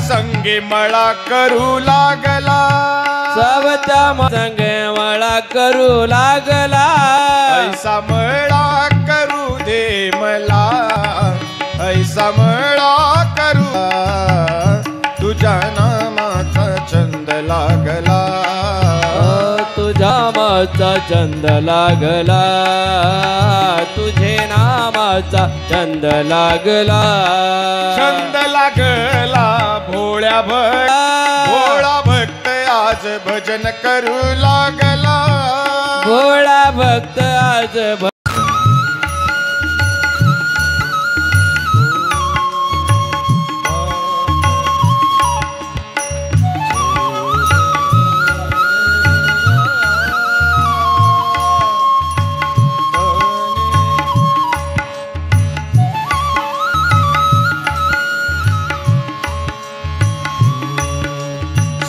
संगे मळा करू लागला, सावत्या संगे मळा करू लागला, ऐसा मळा करू दे मला, ऐसा मळा करू, तुझ्या नामाचा छंद लागला, तुझ्या नामाचा छंद लागला, तुझे नामाचा छंद लागला, छंद लागला भोळ्या भोळा भक्त आज भजन करू लागला, भोळा भक्त आज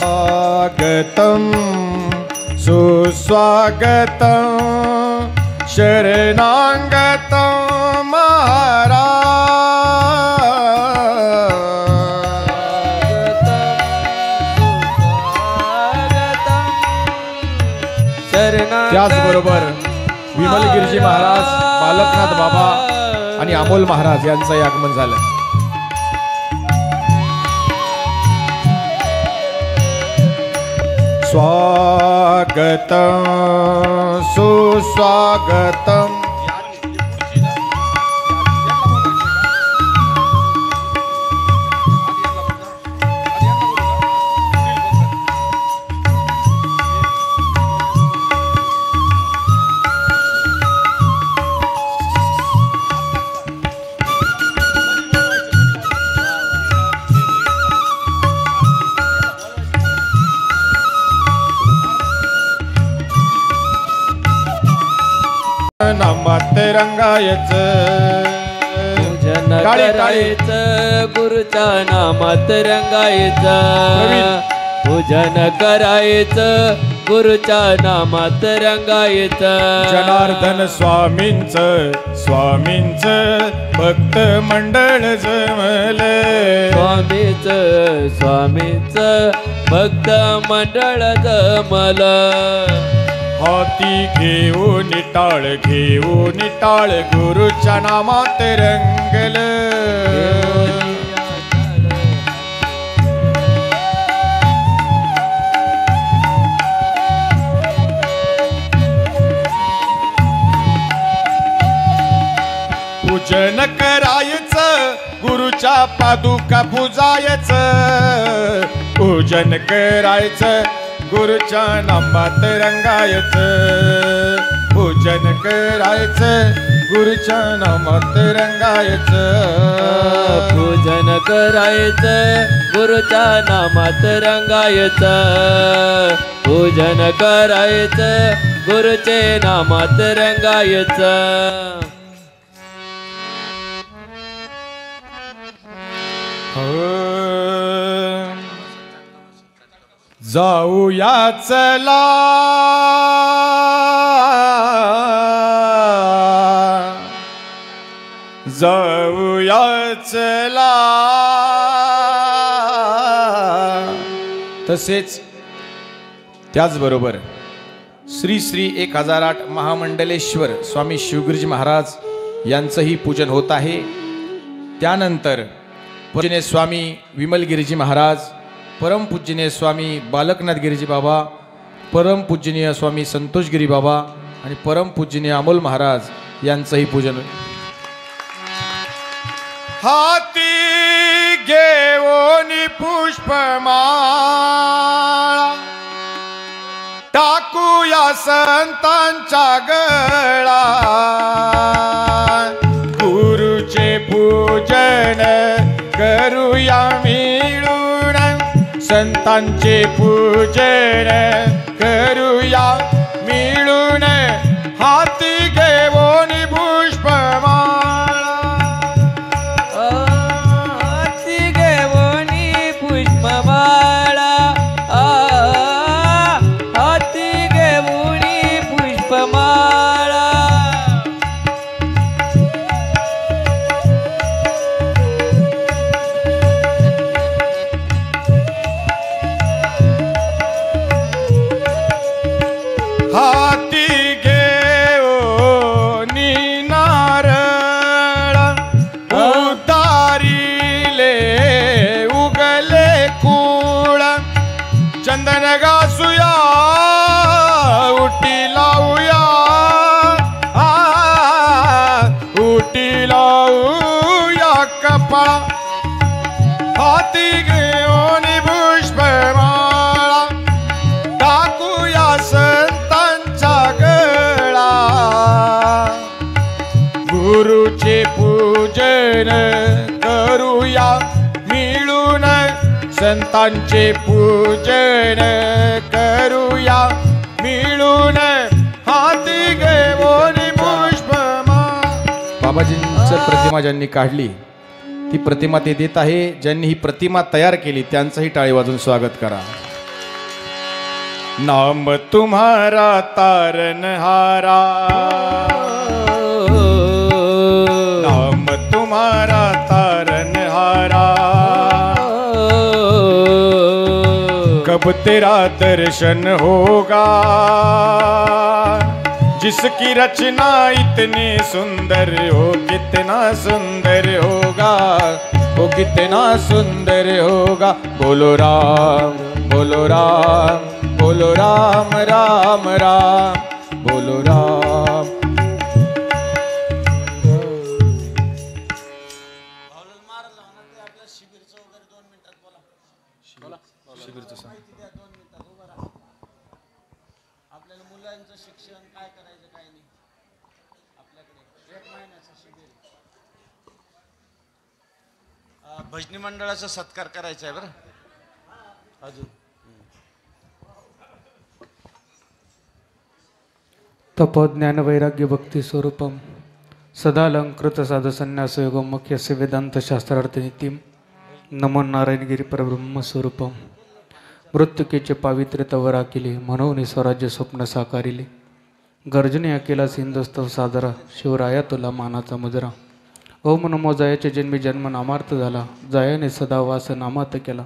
स्वागतम सुस्वागतम शरणागतम महाराज, त्याचबरोबर विमलगिरीजी महाराज, बालकनाथ बाबा आणि अमोल महाराज यांचं आगमन झालं. स्वागतम सुस्वागतम नामात रंगायचं पूजन करायचं, गुरुच्या नामात रंगायचं, पूजन करायचं, गुरुच्या नामात रंगायचं, जनार्दन स्वामींचं भक्त मंडळ जमलं, स्वामीचं भक्त मंडळ जमलं, हाती घेऊन टाळ गुरुच्या नामात रंगलं, पूजन करायचं, गुरुच्या पादुका पूजायचं, पूजन करायचं, गुरुच्या नामात रंगायचं, पूजन करायचं, गुरुच्या नामात रंगायचं, पूजन करायचं, गुरुच्या नामात रंगायचं, पूजन करायचं, गुरुचे नामात रंगायचं. जाऊया चला जाऊया चला. तसेच त्याचबरोबर श्री श्री 1008 महामंडलेश्वर स्वामी शिवगिरीजी महाराज यांचंही पूजन होत आहे. त्यानंतर पूजनीय स्वामी विमलगिरीजी महाराज, परम पूजनीय स्वामी बालकनाथ गिरीजी बाबा, परम पूजनीय स्वामी संतोषगिरी बाबा आणि परम पूजनीय अमोल महाराज यांचंही पूजन. हाती घेऊन पुष्पमाळा टाकूया संतांच्या गळा, गुरुचे पूजन करूया मिळून, संतांचे पूजन करूया मिळून, हाती घेऊन पुष्पमाळा, हाती घेऊन पुष्पमाळा, हाती घेऊन पुष्पमाळा. संतांचे पूजन करूया मिळून हाती घेऊन पुष्पमाळ. बाबाजींचं प्रतिमा ज्यांनी काढली ती प्रतिमा ते देत आहे. ज्यांनी ही प्रतिमा तयार केली त्यांचंही टाळी वाजून स्वागत करा. नाम तुम्हारा तारनहारा, नाम तुम्हारा तारनहारा, कब तेरा दर्शन होगा, जिसकी रचना इतनी सुंदर हो, कितना सुंदर होगा, वो कितना सुंदर होगा. बोलो राम, बोलो राम, बोलो राम राम राम, बोलो राम. आपल्याला मुलांचं शिक्षण काय करायचं काय नाही, आपल्याकडे 1 महिन्याचं शिबिर. भजनी मंडळाचा सत्कार करायचा आहे बरं. अजून तपोज्ञान वैराग्य भक्ती स्वरूपम सदालंकृत साधसन्यासयोगम मुख्यस्य वेदांत शास्त्रार्थ नीतिम नमो नारायण गिरी परब्रह्म स्वरूपम. मृत्युकेचे पावित्र्य तवरा केले म्हणून स्वराज्य स्वप्न साकारिले. गर्जने केला सिंधुस्तव साजरा शिवराया तुला मानाचा मुजरा. ओम नमो जायाचे जन्मी जन्म नामार्थ झाला जायाने सदा वास नामात केला.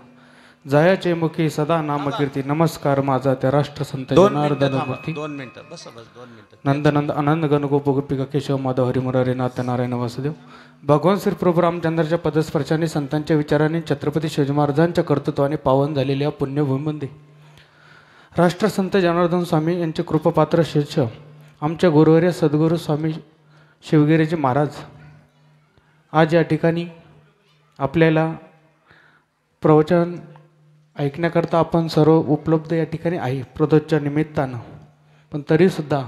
जायाचे मुखी सदा नामकीर्ती नमस्कार माझा त्या राष्ट्रसंत जनार्दन मूर्ती. 2 मिनिटं बस बस 2 मिनिटं. नंदनंद आनंद गण गोप गोपिका केशव माधव हरिमुरारी नाथ नारायण वासुदेव. भगवान श्री प्रभू रामचंद्राच्या पदस्पर्शाने संतांच्या विचाराने छत्रपती शिवाजी महाराजांच्या कर्तृत्वाने पावन झालेल्या पुण्यभूमीमध्ये राष्ट्रसंत जनार्दन स्वामी यांचे कृपापात्र शिष्य आमच्या गुरुवर्य सद्गुरू स्वामी शिवगिरीजी महाराज आज या ठिकाणी आपल्याला प्रवचन ऐकण्याकरता आपण सर्व उपलब्ध या ठिकाणी आहे प्रदोषच्या निमित्तानं. पण तरीसुद्धा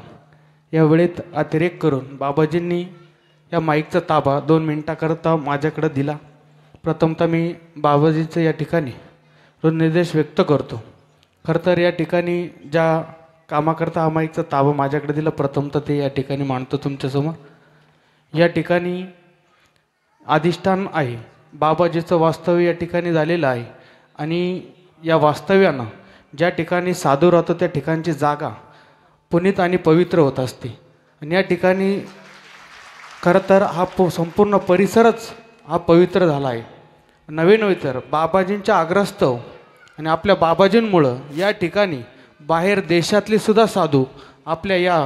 या वेळेत अतिरेक करून बाबाजींनी या माईकचा ताबा 2 मिनिटाकरता माझ्याकडे दिला. प्रथमतः मी बाबाजीचं या ठिकाणी निर्देश व्यक्त करतो. खरं तर या ठिकाणी ज्या कामाकरता हा माईकचा ताबा माझ्याकडे दिला प्रथमतः ते या ठिकाणी मांडतो तुमच्यासमोर. या ठिकाणी अधिष्ठान आहे, बाबाजीचं वास्तव्य या ठिकाणी झालेलं आहे आणि या वास्तव्यानं ज्या ठिकाणी साधू राहतो त्या ठिकाणची जागा पुनीत आणि पवित्र होत असते. आणि या ठिकाणी खरं तर हा संपूर्ण परिसरच हा पवित्र झाला आहे. नवे तर बाबाजींच्या आग्रहस्तव आणि आपल्या बाबाजींमुळं या ठिकाणी बाहेर देशातले सुद्धा साधू आपल्या या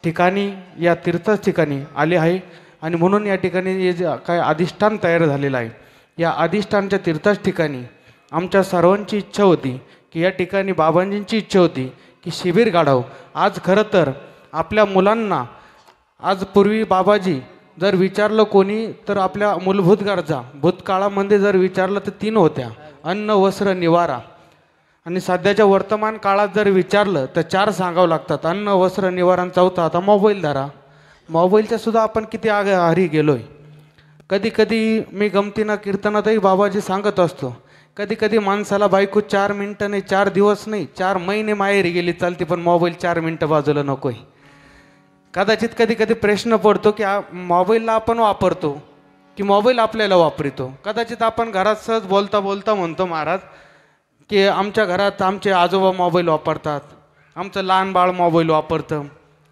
ठिकाणी या तीर्थ ठिकाणी आले आहे. आणि म्हणून या ठिकाणी हे जे काय अधिष्ठान तयार झालेलं आहे या अधिष्ठानच्या तीर्थाच ठिकाणी आमच्या सर्वांची इच्छा होती की या ठिकाणी बाबांजींची इच्छा होती की शिबिर काढावं. आज खरं तर आपल्या मुलांना आज पूर्वी बाबाजी जर विचारलं कोणी तर आपल्या मूलभूत गरजा भूतकाळामध्ये जर विचारलं तर 3 होत्या, अन्न वस्त्र निवारा. आणि सध्याच्या वर्तमान काळात जर विचारलं तर 4 सांगावं लागतात, अन्न वस्त्र निवारा. 4था आता मोबाईल धरा. मोबाईलच्या सुद्धा आपण किती आहारी गेलो आहे. कधी कधी मी गमतीनं कीर्तनातही बाबाजी सांगत असतो, कधी कधी माणसाला बायको 4 मिनटं नाही 4 दिवस नाही 4 महिने माहेरी गेली चालते पण मोबाईल 4 मिनटं बाजूला नको आहे. कदाचित कधी कधी प्रश्न पडतो की मोबाईलला आपण वापरतो की मोबाईल आपल्याला वापरतो. कदाचित आपण घरात सहज बोलता बोलता म्हणतो महाराज की आमच्या घरात आमचे आजोबा मोबाईल वापरतात, आमचं लहान बाळ मोबाईल वापरतं.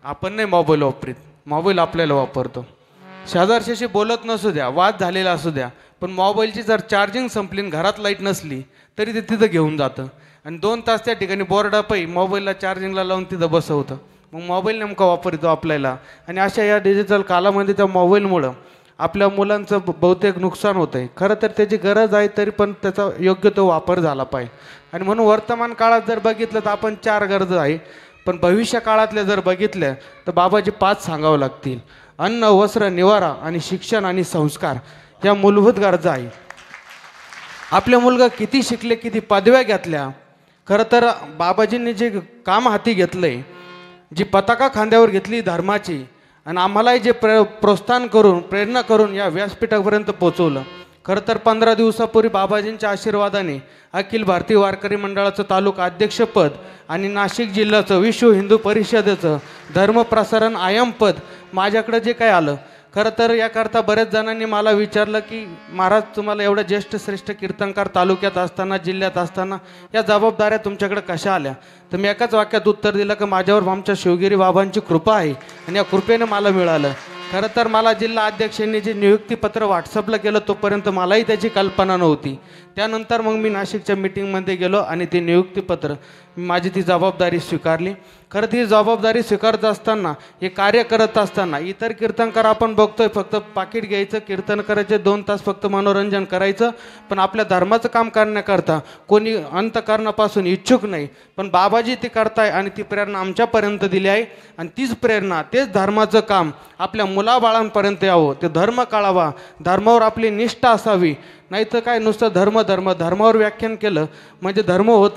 आपण नाही मोबाईल वापरीत, मोबाईल आपल्याला वापरतो. शेजारच्याशी बोलत नसू द्या, वाद झालेला असू द्या, पण मोबाईलची जर चार्जिंग संपली आणि घरात लाईट नसली तरी ते तिथं घेऊन जातं आणि 2 तास त्या ठिकाणी बोर्डापायी मोबाईलला चार्जिंगला लावून तिथं बसवतं. मग मोबाईल नेमका वापरतो आपल्याला. आणि अशा या डिजिटल कालामध्ये त्या मोबाईलमुळं आपल्या मुलांचं बहुतेक नुकसान होतं आहे. खरं तर त्याची गरज आहे तरी पण त्याचा योग्य तो वापर झाला पाहिजे. आणि म्हणून वर्तमान काळात जर बघितलं तर आपण 4 गरजा आहे, पण भविष्य काळातल्या जर बघितल्या तर बाबाजी 5 सांगावं लागतील. अन्न वस्त्र निवारा आणि शिक्षण आणि संस्कार ह्या मूलभूत गरजा आहे. आपल्या मुलगा किती शिकले किती पदव्या घेतल्या, खरं तर बाबाजींनी जे काम हाती घेतलं आहे, जी पताका खांद्यावर घेतली धर्माची आणि आम्हालाही जे प्रोत्साहन करून प्रेरणा करून या व्यासपीठापर्यंत पोचवलं, खरं तर 15 दिवसापूर्वी बाबाजींच्या आशीर्वादाने अखिल भारतीय वारकरी मंडळाचं तालुका अध्यक्षपद आणि नाशिक जिल्ह्याचं विश्व हिंदू परिषदेचं धर्मप्रसारण आयमपद माझ्याकडे जे काय आलं, खरं तर याकरता बऱ्याच जणांनी मला विचारलं की महाराज, तुम्हाला एवढ्या ज्येष्ठ श्रेष्ठ कीर्तनकार तालुक्यात असताना, जिल्ह्यात असताना या जबाबदाऱ्या तुमच्याकडे कशा आल्या? तर मी एकाच वाक्यात उत्तर दिलं की माझ्यावर आमच्या शिवगिरी बाबांची कृपा आहे आणि या कृपेने मला मिळालं. खरं तर मला जिल्हा अध्यक्षांनी जे नियुक्तीपत्र व्हॉट्सअपला केलं तोपर्यंत मलाही त्याची कल्पना नव्हती. त्यानंतर मग मी नाशिकच्या मीटिंगमध्ये गेलो आणि ते नियुक्तीपत्र, माझी ती जबाबदारी स्वीकारली. खरं ती जबाबदारी स्वीकारत असताना, हे कार्य करत असताना, इतर कीर्तनकार आपण बघतोय फक्त पाकिट घ्यायचं, कीर्तन करायचे, 2 तास फक्त मनोरंजन करायचं, पण आपल्या धर्माचं काम करण्याकरता कोणी अंतःकरणापासून इच्छुक नाही. पण बाबाजी ते करताय आणि ती प्रेरणा आमच्यापर्यंत दिली आहे आणि तीच प्रेरणा, तेच धर्माचं काम आपल्या मुलाबाळांपर्यंत यावं, ते धर्म कळावा, धर्मावर आपली निष्ठा असावी. नाही तर काय नुसतं धर्मावर व्याख्यान केलं म्हणजे धर्म होत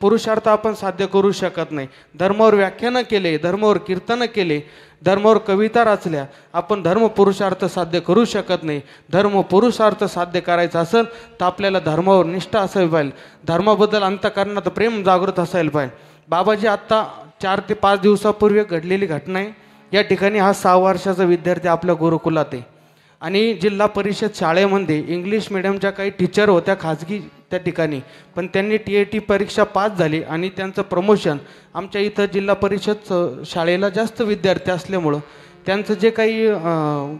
पुरुषार्थ आपण साध्य करू शकत नाही. धर्मावर व्याख्यानं केले, धर्मावर कीर्तनं केले, धर्मावर कविता रचल्या, आपण धर्म पुरुषार्थ साध्य करू शकत नाही. धर्म पुरुषार्थ साध्य करायचा असेल तर आपल्याला धर्मावर निष्ठा असावी पाहिजे, धर्माबद्दल अंतःकरणात प्रेम जागृत असायला पाहिजे. बाबाजी आत्ता 4 ते 5 दिवसापूर्वी घडलेली घटना आहे. या ठिकाणी हा 6 वर्षाचा विद्यार्थी आपल्या गुरुकुलात आहे आणि जिल्हा परिषद शाळेमध्ये इंग्लिश मिडियमच्या काही टीचर होत्या खाजगी त्या ठिकाणी, पण त्यांनी TAT परीक्षा पास झाली आणि त्यांचं प्रमोशन आमच्या इथं जिल्हा परिषद शाळेला जास्त विद्यार्थी असल्यामुळं त्यांचं जे काही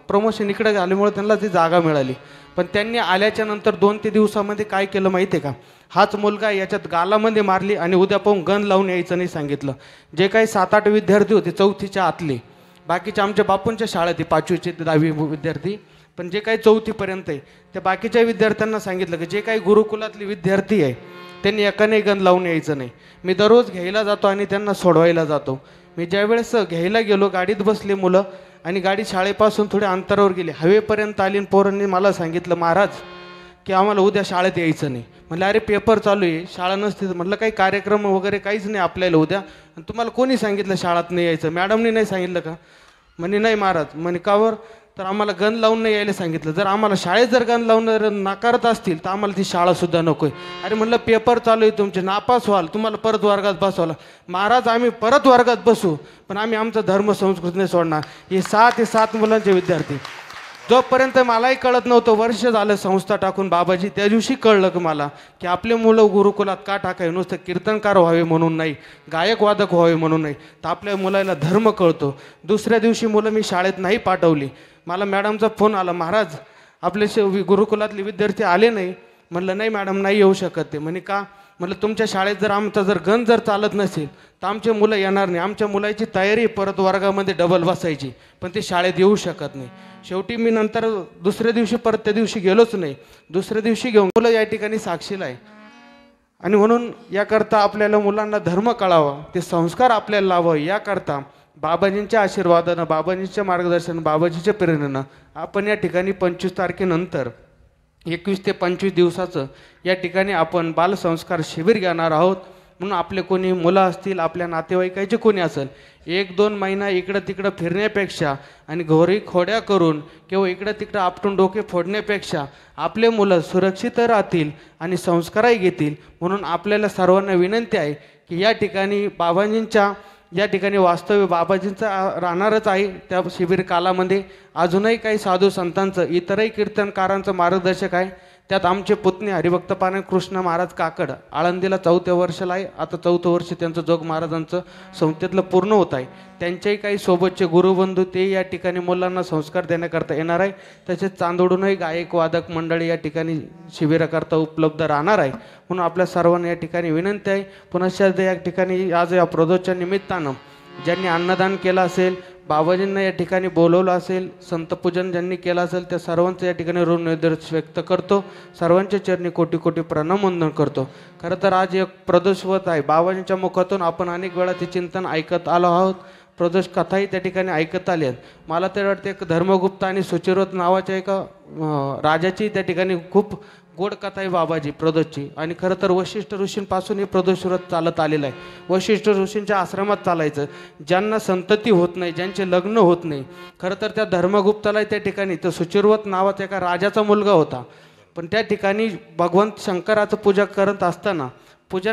प्रमोशन इकडे झाल्यामुळं त्यांना ती जागा मिळाली. पण त्यांनी आल्याच्या नंतर 2 ते दिवसामध्ये काय केलं माहिती आहे का? हाच मुलगा याच्यात गालामध्ये मारली आणि उद्या पाहून गन लावून यायचं नाही सांगितलं. जे काही 7-8 विद्यार्थी होते 4थीच्या आतले, बाकीच्या आमच्या बापूंच्या शाळेत 5वी ते 10वी विद्यार्थी, पण जे काही 4थीपर्यंत आहे त्या बाकीच्या विद्यार्थ्यांना सांगितलं की जे काही गुरुकुलातले विद्यार्थी आहे त्यांनी एकाने गन लावून यायचं नाही. मी दररोज घ्यायला जातो आणि त्यांना सोडवायला जातो. मी ज्यावेळेस घ्यायला गेलो, गाडीत बसले मुलं आणि गाडी शाळेपासून थोड्या अंतरावर गेली, हवेपर्यंत आली आणि पोरांनी मला सांगितलं, महाराज की आम्हाला उद्या शाळेत यायचं नाही. म्हटलं अरे पेपर चालू आहे, शाळा नसते. म्हटलं काही कार्यक्रम वगैरे काहीच नाही आपल्याला उद्या, आणि तुम्हाला कोणी सांगितलं शाळेत नाही यायचं? मॅडमनी नाही सांगितलं का? म्हणे नाही महाराज. म्हणे कावर? तर आम्हाला गन लावून नाही यायला सांगितलं. जर आम्हाला शाळेत जर गन लावून नाकारत असतील तर आम्हाला ती शाळासुद्धा नको आहे. अरे म्हटलं पेपर चालू आहे तुमचे, नापास व्हाल, तुम्हाला परत वर्गात बसवाला. महाराज आम्ही परत वर्गात बसू पण आम्ही आमचा धर्म संस्कृती नाही सोडणार. हे 6 ते 7 मुलांचे विद्यार्थी. जोपर्यंत मलाही कळत नव्हतं, वर्ष झालं संस्था टाकून बाबाजी, त्या दिवशी कळलं की मला की आपले मुलं गुरुकुलात का टाकावे, नुसतं कीर्तनकार व्हावे म्हणून नाही, गायक वादक व्हावे म्हणून नाही, तर आपल्या मुलाला धर्म कळतो. दुसऱ्या दिवशी मुलं मी शाळेत नाही पाठवली. मला मॅडमचा फोन आला, महाराज आपले गुरुकुलातले विद्यार्थी आले नाही. म्हटलं नाही मॅडम, नाही येऊ शकत ते. म्हणे का? म्हटलं तुमच्या शाळेत जर आमचा जर गण जर चालत नसेल तर आमचे मुलं येणार नाही. आमच्या मुलाची तयारी परत वर्गामध्ये डबल बसायची, पण ते शाळेत येऊ शकत नाही. शेवटी मी नंतर दुसऱ्या दिवशी परत त्या दिवशी गेलोच नाही. दुसऱ्या दिवशी घेऊन मुलं या ठिकाणी साक्षीला आहे. आणि म्हणून याकरता आपल्याला मुलांना धर्म कळावा, ते संस्कार आपल्याला लावावं, याकरता बाबाजींच्या आशीर्वादानं, बाबाजींच्या मार्गदर्शन, बाबाजीच्या प्रेरणेनं आपण या ठिकाणी 25 तारखेनंतर 21 ते 25 दिवसाचं या ठिकाणी आपण बालसंस्कार शिबिर घेणार आहोत. म्हणून आपले कोणी मुलं असतील, आपल्या नातेवाईकाचे कोणी असेल, 1-2 महिना इकडं तिकडं फिरण्यापेक्षा आणि घोरी खोड्या करून किंवा इकडं तिकडं आपटून डोके फोडण्यापेक्षा आपले मुलं सुरक्षित राहतील आणि संस्कारही घेतील. म्हणून आपल्याला सर्वांना विनंती आहे की या ठिकाणी बाबाजींच्या या ठिकाणी वास्तव्य बाबाजींचं राहणारच आहे. त्या शिबिर कालामध्ये अजूनही काही साधू संतांचं, इतरही कीर्तनकारांचं मार्गदर्शक आहे. त्यात आमचे पुतणे हरिभक्त पारायण कृष्ण महाराज काकड आळंदीला 4थ्या वर्षाला आहे. आता 4थं वर्ष त्यांचं जोग महाराजांचं संस्थेतलं पूर्ण होत आहे. त्यांच्याही काही सोबतचे गुरुबंधू ते या ठिकाणी मुलांना संस्कार देण्याकरता येणार आहे. तसेच चांदोडूनही गायक वादक मंडळी या ठिकाणी शिबिराकरता उपलब्ध राहणार आहे. म्हणून आपल्या सर्वांना या ठिकाणी विनंती आहे. पुनश्च या ठिकाणी आज या प्रदोषच्या निमित्तानं ज्यांनी अन्नदान केलं असेल, बाबाजींना या ठिकाणी बोलवलं असेल, संतपूजन ज्यांनी केलं असेल, त्या सर्वांचं या ठिकाणी ऋण व्यक्त करतो. सर्वांच्या चरणी कोटी कोटी प्रणाम वंदन करतो. खरं तर आज एक प्रदोष होत आहे. बाबाजींच्या मुखातून आपण अनेक वेळा ते चिंतन ऐकत आलो आहोत. प्रदोष कथाही त्या ठिकाणी ऐकत आली आहेत. मला तर वाटतं एक धर्मगुप्त आणि सुचिरवत नावाच्या एका राजाची त्या ठिकाणी खूप गोड कथा आहे बाबाजी प्रदोषची. आणि खरं तर वशिष्ठ ऋषींपासून हे प्रदोष व्रत चालत आलेलं आहे. वशिष्ठ ऋषींच्या आश्रमात चालायचं. ज्यांना संतती होत नाही, ज्यांचे लग्न होत नाही, खरं तर त्या धर्मगुप्ताला त्या ठिकाणी तर सुचिरवत नावाचा एका राजाचा मुलगा होता. पण त्या ठिकाणी भगवंत शंकराचं पूजन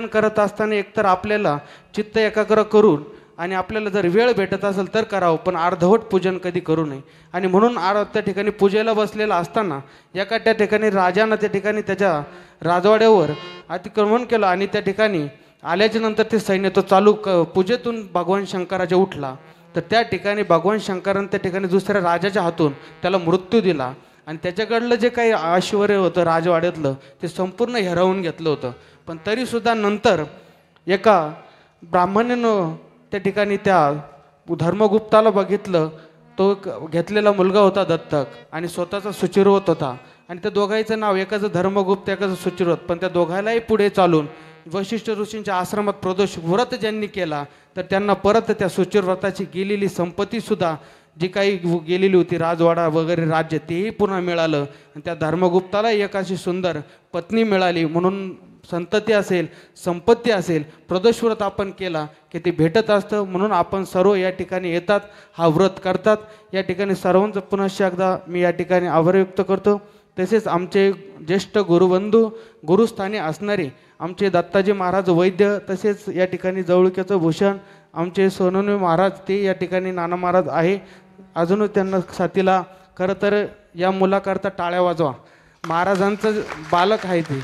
करत असताना एकतर आपल्याला चित्त एकाग्र करून आणि आपल्याला जर वेळ भेटत असेल तर करावं, पण अर्धवट पूजन कधी करू नये. आणि म्हणून त्या ठिकाणी पूजेला बसलेला असताना त्या ठिकाणी राजानं त्या ठिकाणी त्याच्या राजवाड्यावर अतिक्रमण केलं आणि त्या ठिकाणी आल्याच्या नंतर ते सैन्य तो पूजेतून भगवान शंकराच्या उठला. तर त्या ठिकाणी भगवान शंकरानं त्या ठिकाणी दुसऱ्या राजाच्या हातून त्याला मृत्यू दिला आणि त्याच्याकडलं जे काही ऐश्वर्य होतं राजवाड्यातलं ते संपूर्ण हिरावून घेतलं होतं. पण तरीसुद्धा नंतर एका ब्राह्मणानं त्या ठिकाणी त्या धर्मगुप्ताला बघितलं. तो घेतलेला मुलगा होता दत्तक आणि स्वतःचा सुचिरवत होता आणि त्या दोघांचं नाव एकाचं धर्मगुप्त एकाचं सुचिरवत. पण त्या दोघांनाही पुढे चालून वशिष्ठ ऋषींच्या आश्रमात प्रदोष व्रत ज्यांनी केला तर त्यांना परत त्या सुचिरव्रताची गेलेली संपत्तीसुद्धा जी काही गेलेली होती राजवाडा वगैरे राज्य तेही पुन्हा मिळालं आणि त्या धर्मगुप्ताला एक अशी सुंदर पत्नी मिळाली. म्हणून संतती असेल संपत्ती असेल प्रदोषव्रत आपण केला की ते भेटत असतं. म्हणून आपण सर्व या ठिकाणी येतात, हा व्रत करतात. या ठिकाणी सर्वांचं पुनश्च एकदा मी या ठिकाणी आभार व्यक्त करतो. तसेच आमचे ज्येष्ठ गुरुबंधू गुरुस्थानी असणारे आमचे दत्ताजी महाराज वैद्य, तसेच या ठिकाणी जवळक्याचं भूषण आमचे सोनवणे महाराज ते या ठिकाणी नाना महाराज आहे. अजूनच त्यांना साथीला खरं तर या मुलाकरता टाळ्या वाजवा. महाराजांचं बालक आहे ते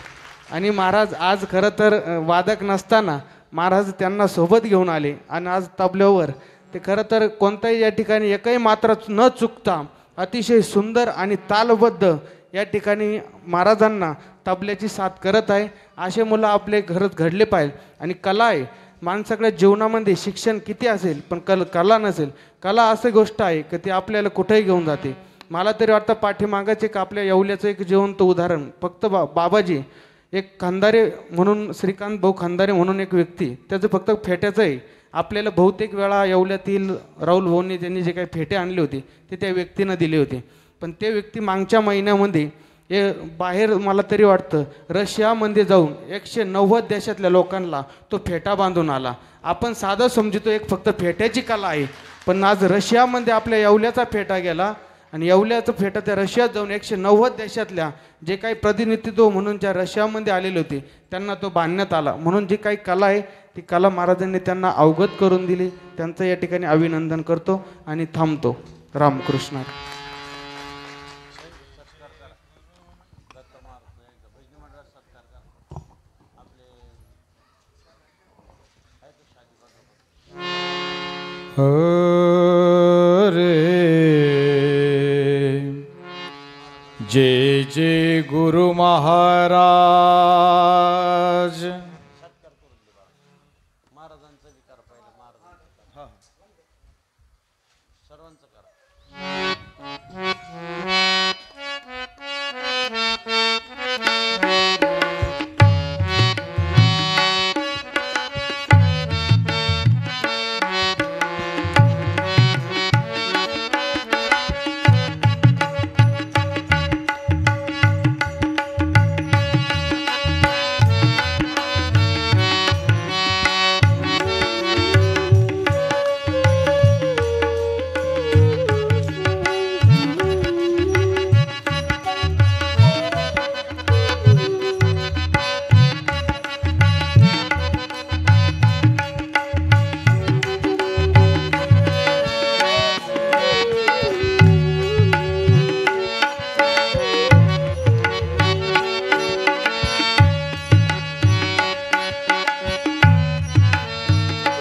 आणि महाराज आज खरं तर वादक नसताना महाराज त्यांना सोबत घेऊन आले आणि आज तबल्यावर ते खरं तर कोणताही या ठिकाणी एकही मात्रा न चुकता अतिशय सुंदर आणि तालबद्ध या ठिकाणी महाराजांना तबल्याची साथ करत आहे. असे मुलं आपले घरात घडले पाहिजे. आणि कला आहे माणसाकडे जीवनामध्ये शिक्षण किती असेल पण कला नसेल. कला अशी गोष्ट आहे की ती आपल्याला कुठेही घेऊन जाते. मला तरी वाटतं पाठीमागाचे एक आपल्या येवल्याचं एक जिवंत उदाहरण फक्त बाबाजी एक खंदारे म्हणून श्रीकांत भाऊ खंदारे म्हणून एक व्यक्ती त्याचं फक्त फेट्याचं आहे. आपल्याला बहुतेक वेळा येवल्यातील राहुल भाऊंनी ज्यांनी जे काही फेटे आणले होते ते त्या व्यक्तीनं दिले होते. पण ते व्यक्ती मागच्या महिन्यामध्ये बाहेर मला तरी वाटतं रशियामध्ये जाऊन 190 देशातल्या लोकांना तो फेटा बांधून आला. आपण साधं समजतो एक फक्त फेट्याची कला आहे, पण आज रशियामध्ये आपल्या येवल्याचा फेटा गेला आणि येवल्याचा फेटा त्या रशियात जाऊन 190 देशातल्या जे काही प्रतिनिधित्व म्हणून ज्या रशियामध्ये आलेले होते त्यांना तो बांधण्यात आला. म्हणून जी काही कला आहे ती कला महाराजांनी त्यांना अवगत करून दिली. त्यांचं या ठिकाणी अभिनंदन करतो आणि थांबतो. रामकृष्ण. हरे जय जय गुरु महाराज. महाराजांचा विकार पाहिजे. महाराजांचा सर्वांचं करा.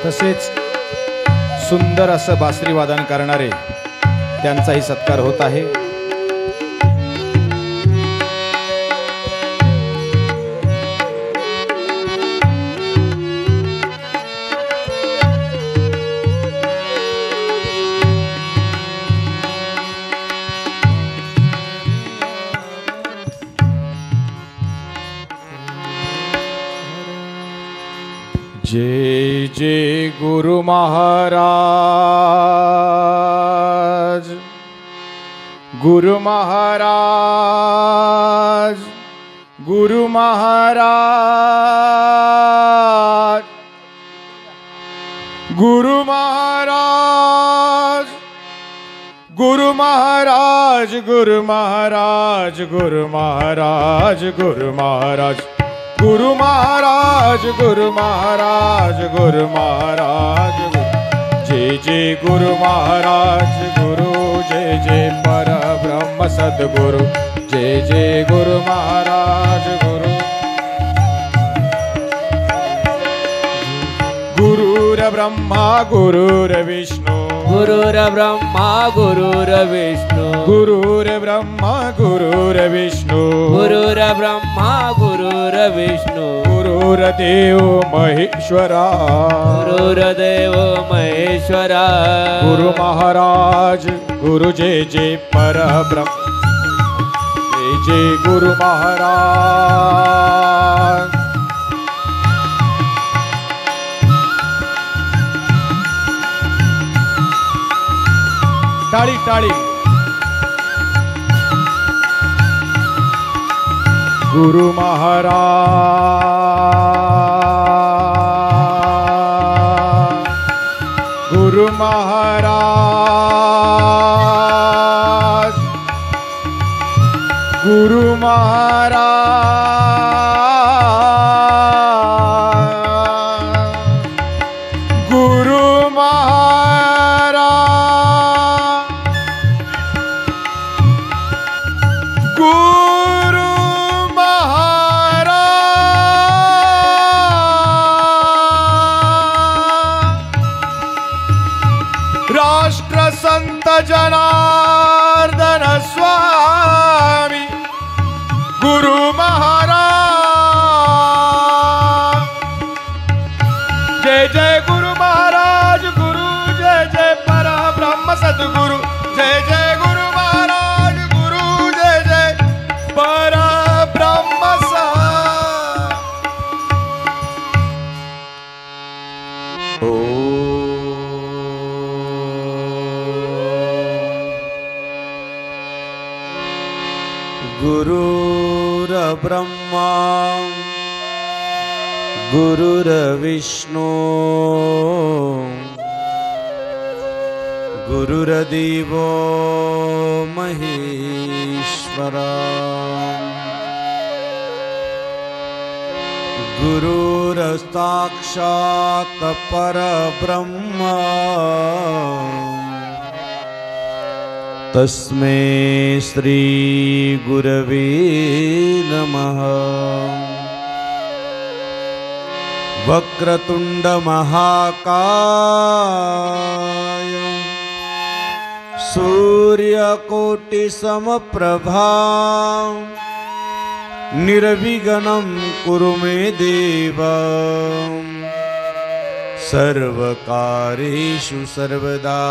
तसेच सुंदर असं बासरी वादन करणारे त्यांचाही सत्कार होत आहे. जय जय गुरु महाराज. गुरु महाराज. गुरु महाराज. गुरु महाराज. गुरु महाराज गुरु महाराज गुरु महाराज गुरु महाराज गुरु महाराज गुरु महाराज गुरु महाराज जय जय गुरु महाराज गुरु जय जय पर ब्रह्म सद्गुरु जय जय गुरु महाराज गुरु गुरुर ब्रह्मा गुरुर विष्णु गुरुर ब्रह्मा गुरुर विष्णु गुरुर ब्रह्मा गुरुर विष्णु गुरुर ब्रह्मा गुरुर विष्णु गुरुर्देव महेश्वरा गुरुर्देव महेश्वरा गुरु महाराज गुरु जय जय पर ब्रह्म जय जय गुरु महाराज टाळी टाळी गुरु महाराज गुरु महाराज गुरु महाराज गुरु राष्ट्रसंत जनार्दन स्वामी गुरु महाराज जय जय गुरु महाराज गुरु जय जय पर ब्रह्म सद्गुरु जय जय गुरु महाराज गुरु जय जय पर ब्रह्म गुरुर ब्रह्मा गुरुर्विष्णु गुरुर्देवो महेश्वरा गुरुर्साक्षात् परब्रह्म तस्मै श्री गुरवे नमः। वक्रतुंड महाकाय सूर्यकोटि समप्रभा निर्विघ्नं कुरु मे देव सर्वकार्येषु सर्वदा।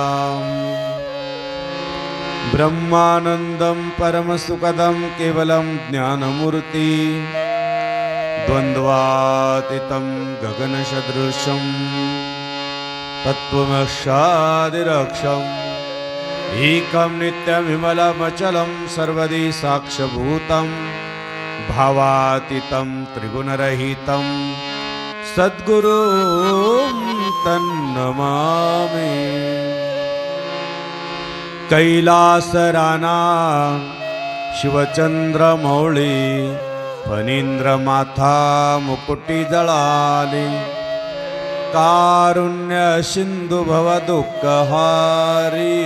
ब्रह्मानंदं परमसुखदं केवलं ज्ञानमूर्ति द्वन्द्वातीतं गगनसदृशं तत्त्वमक्षादिरक्षम् एकं नित्यविमलमचलं सर्वदि साक्षभूतं भावातीतं त्रिगुणरहितं सद्गुरुं तन्नमामि। कैलासराना शिवचंद्रमौळी फणींद्रमाथा मुकुटी जळाली कारुण्य सिंधु भव दुःखहारी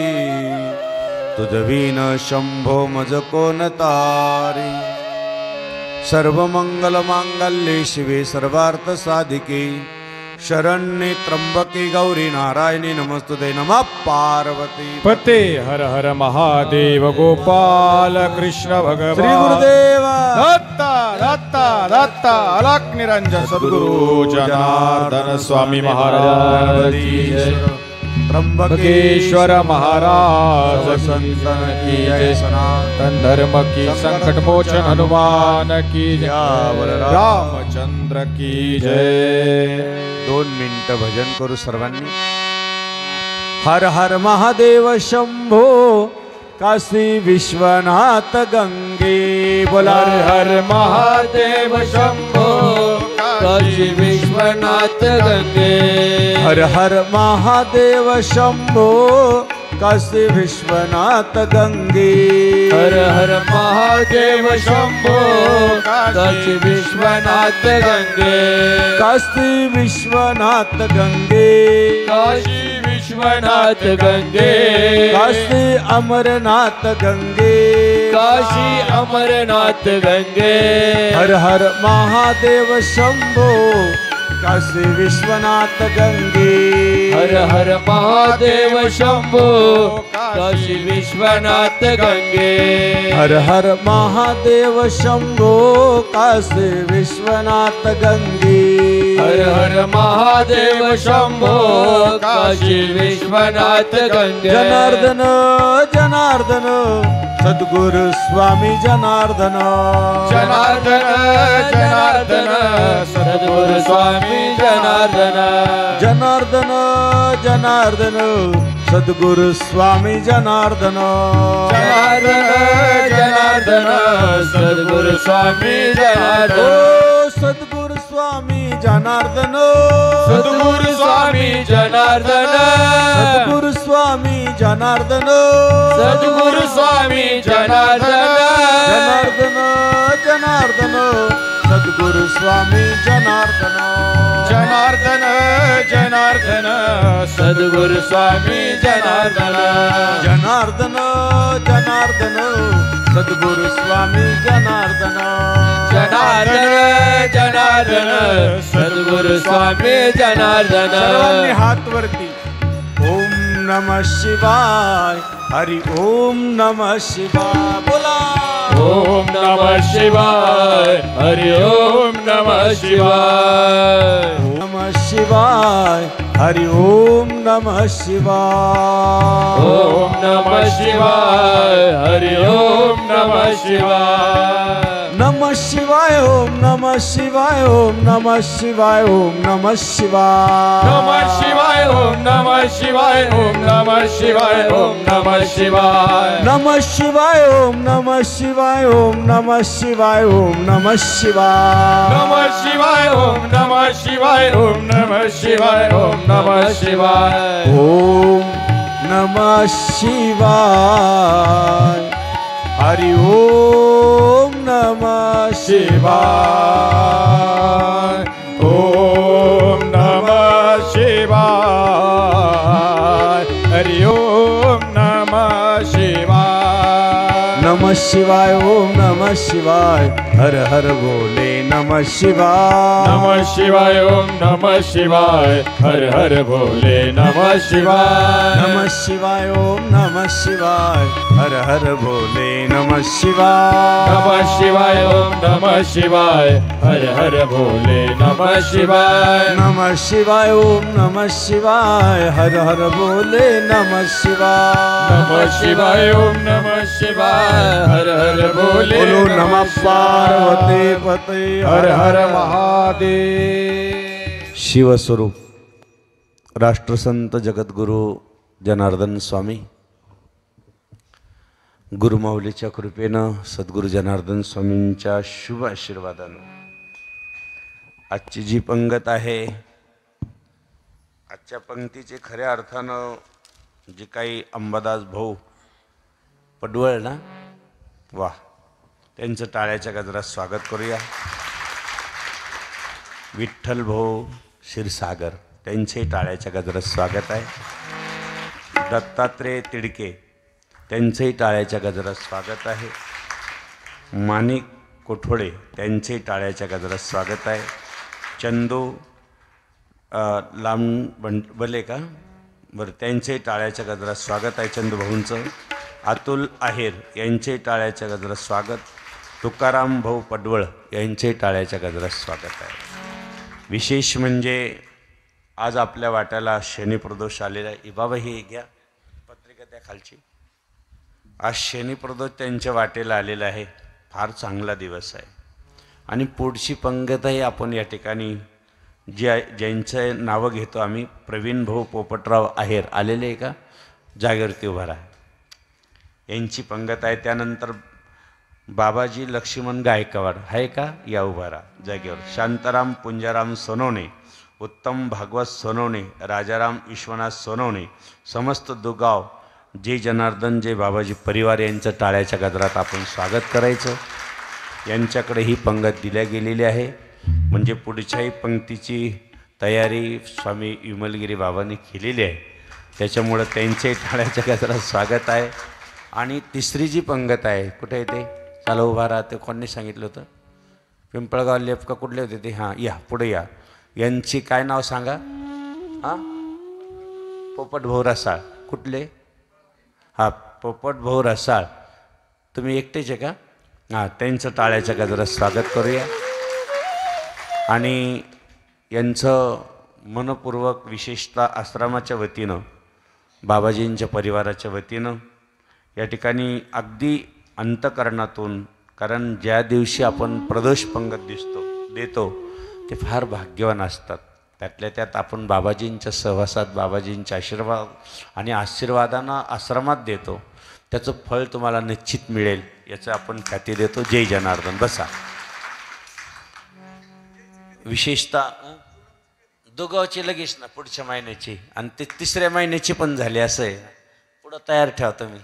तुझविन शंभो मज कोण तारी। सर्वमंगल मांगल्ये शिवे सर्वार्थ साधिके शरण्ये त्र्यंबके गौरी नारायणी नमस्तुते नमः पार्वती पते हर हर महादेव गोपाल कृष्ण भगवान श्री गुरुदेव दत्ता दत्ता दत्ता अलख निरंजन सद्गुरु जनार्दन स्वामी महाराज की जय। त्र्यंबकेश्वर महाराज संतन की जय। सनातन धर्म की संकट मोचन हनुमान की जय। रामचंद्र की जय। 2 मिनिटं भजन करू सर्वांनी। हर हर महादेव शंभो काशी विश्वनाथ गंगे बोला। हर हर महादेव शंभो काशी विश्वनाथ गंगे। हर हर महादेव शंभो काशी विश्वनाथ गंगे हर हर महादेव शंभो काशी विश्वनाथ गंगे काशी विश्वनाथ गंगे काशी विश्वनाथ गंगे काशी अमरनाथ गंगे काशी अमरनाथ गंगे हर हर महादेव शंभो काशी विश्वनाथ गंगे हर हर महादेव शंभो काशी विश्वनाथ गंगे हर हर महादेव शंभो काशी विश्वनाथ गंगे हर हर महादेव शंभो काशी विश्वनाथ गंगे जनार्दन जनार्दन सद्गुरु स्वामी जनार्दन जनार्दन जनार्दन सद्गुरु स्वामी जनार्दन जनार्दन जनार्दन सद्गुरु स्वामी जनार्दन जनार्दन जनार्दन सद्गुरु स्वामी जनार्दन ओ सद्गुरु स्वामी जनार्दन सद्गुरु स्वामी जनार्दन सद्गुरु स्वामी जनार्दन सद्गुरु स्वामी जनार्दन जनार्दन जनार्दन सद्गुरु स्वामी जनार्दन जनार्दन जनार्दन सद्गुरु स्वामी जनार्दन जनार्दन जनार्दन सद्गुरु स्वामी जनार्दन जनार्दन जनार्दन सद्गुरु स्वामी जनार्दन सर्वांनी हात वरती ओम नमः शिवाय हरि ओम नमः शिवाय बोला ओम नमः शिवाय हरि ओम नमः शिवाय नमः शिवाय हरि ओम नमः शिवाय ओम नमः शिवाय हरि ओम नमः शिवाय नमः शिवाय ओम नमः शिवाय ओम नमः शिवाय ओम नमः शिवाय नमः शिवाय ओम नमः शिवाय ओम नमः शिवाय ओम नमः शिवाय नमः शिवाय ओम नमः शिवाय ओम नमः शिवाय ओम नमः शिवाय नमः शिवाय ओम नमः शिवाय ओम नमः शिवाय ओम नमः शिवाय ओम नमः शिवाय हरि ओम नमः शिवाय ओम नमः शिवाय हरि ओम नमः शिवाय नमः शिवाय ओम नमः शिवाय हर हर बोले नमः शिवाय नमः शिवाय ओम नमः शिवाय हर हर भोले नमः शिवाय नमः शिवाय ओम नमः शिवाय हर हर बोले नमः शिवाय नमः शिवाय ओम नमः शिवाय हर हर भोले नमः शिवाय नमः शिवाय ओम नमः शिवाय हर हर बोले नमः शिवाय नमः शिवाय ओम नमः शिवाय हर हर भोले बोलो नमः पार्वती पते हर हर महादेव शिवस्वरूप राष्ट्रसंत जगद्गुरु जनार्दन स्वामी गुरुमाऊलीच्या कृपेनं सद्गुरू जनार्दन स्वामींच्या शुभ आशीर्वादानं आजची जी पंगत आहे आजच्या पंक्तीचे खऱ्या अर्थानं जे काही अंबादास भाऊ पडवळ ना वा त्यांचं टाळ्याच्या गजरात स्वागत करूया विठ्ठल भाऊ क्षीरसागर त्यांचे टाळ्याच्या गजरात स्वागत आहे दत्तात्रेय तिडके त्यांचेही टाळ्याच्या गजरात स्वागत आहे माणिक कोठोडे त्यांचे टाळ्याच्या गजरात स्वागत आहे चंदू बले का बरं त्यांचे टाळ्याच्या गजरात स्वागत आहे चंदू भाऊंचं अतुल आहेर यांचे टाळ्याच्या गजरात स्वागत तुकाराम भाऊ पडवळ यांचे टाळ्याच्या गजरात स्वागत आहे विशेष म्हणजे आज आपल्या वाट्याला शनिप्रदोष आलेला आहे बाबा हे घ्या पत्रिका त्या खालची आज शनिप्रदोष त्यांच्या वाटेला आलेला आहे फार चांगला दिवस आहे आणि पुढची पंगतही आपण या ठिकाणी ज्यांचं नावं घेतो आम्ही प्रवीण भाऊ पोपटराव आहेर आलेले आहे का जागेवरती उभा राहा यांची पंगत आहे त्यानंतर बाबाजी लक्ष्मण गायकवाड आहे का या उभा राहा जागेवर शांताराम पुंजाराम सोनवणे उत्तम भागवत सोनवणे राजाराम विश्वनाथ सोनवणे समस्त दुगाव जय जनार्दन जय बाबाजी परिवार यांचं टाळ्याच्या गजरात आपण स्वागत करायचं. यांच्याकडे ही पंगत दिल्या गेलेली आहे, म्हणजे पुढच्याही पंक्तीची तयारी स्वामी विमलगिरी बाबांनी केलेली आहे, त्याच्यामुळं त्यांचे टाळ्याच्या गजरात स्वागत आहे. आणि तिसरी जी पंगत आहे, कुठे येते, चला उभा राहते, कोणी सांगितलं होतं, पिंपळगाव लेप का कुठले होते ते, हां या पुढे या. यांची काय नाव सांगा, हां पोपट भाऊ रसाळ, कुठले, हा पोपट भाऊ रसाळ, तुम्ही एकटेच आहे का, हां त्यांचं टाळ्याच्या गजरात स्वागत करूया. आणि यांचं मनपूर्वक विशेषतः आश्रमाच्या वतीनं बाबाजींच्या परिवाराच्या वतीनं या ठिकाणी अगदी अंतकरणातून, कारण ज्या दिवशी आपण प्रदोष पंगत देतो ते फार भाग्यवान असतात. त्यातल्या त्यात आपण बाबाजींच्या सहवासात बाबाजींच्या आशीर्वाद आणि आशीर्वादानं आश्रमात देतो, त्याचं फळ तुम्हाला निश्चित मिळेल याचं आपण ख्याती देतो. जय जनार्दन. बसा. विशेषतः दोगावची लगेच ना पुढच्या महिन्याची, आणि ते तिसऱ्या महिन्याची पण झाली, असं आहे, पुढं तयार ठेवतो मी.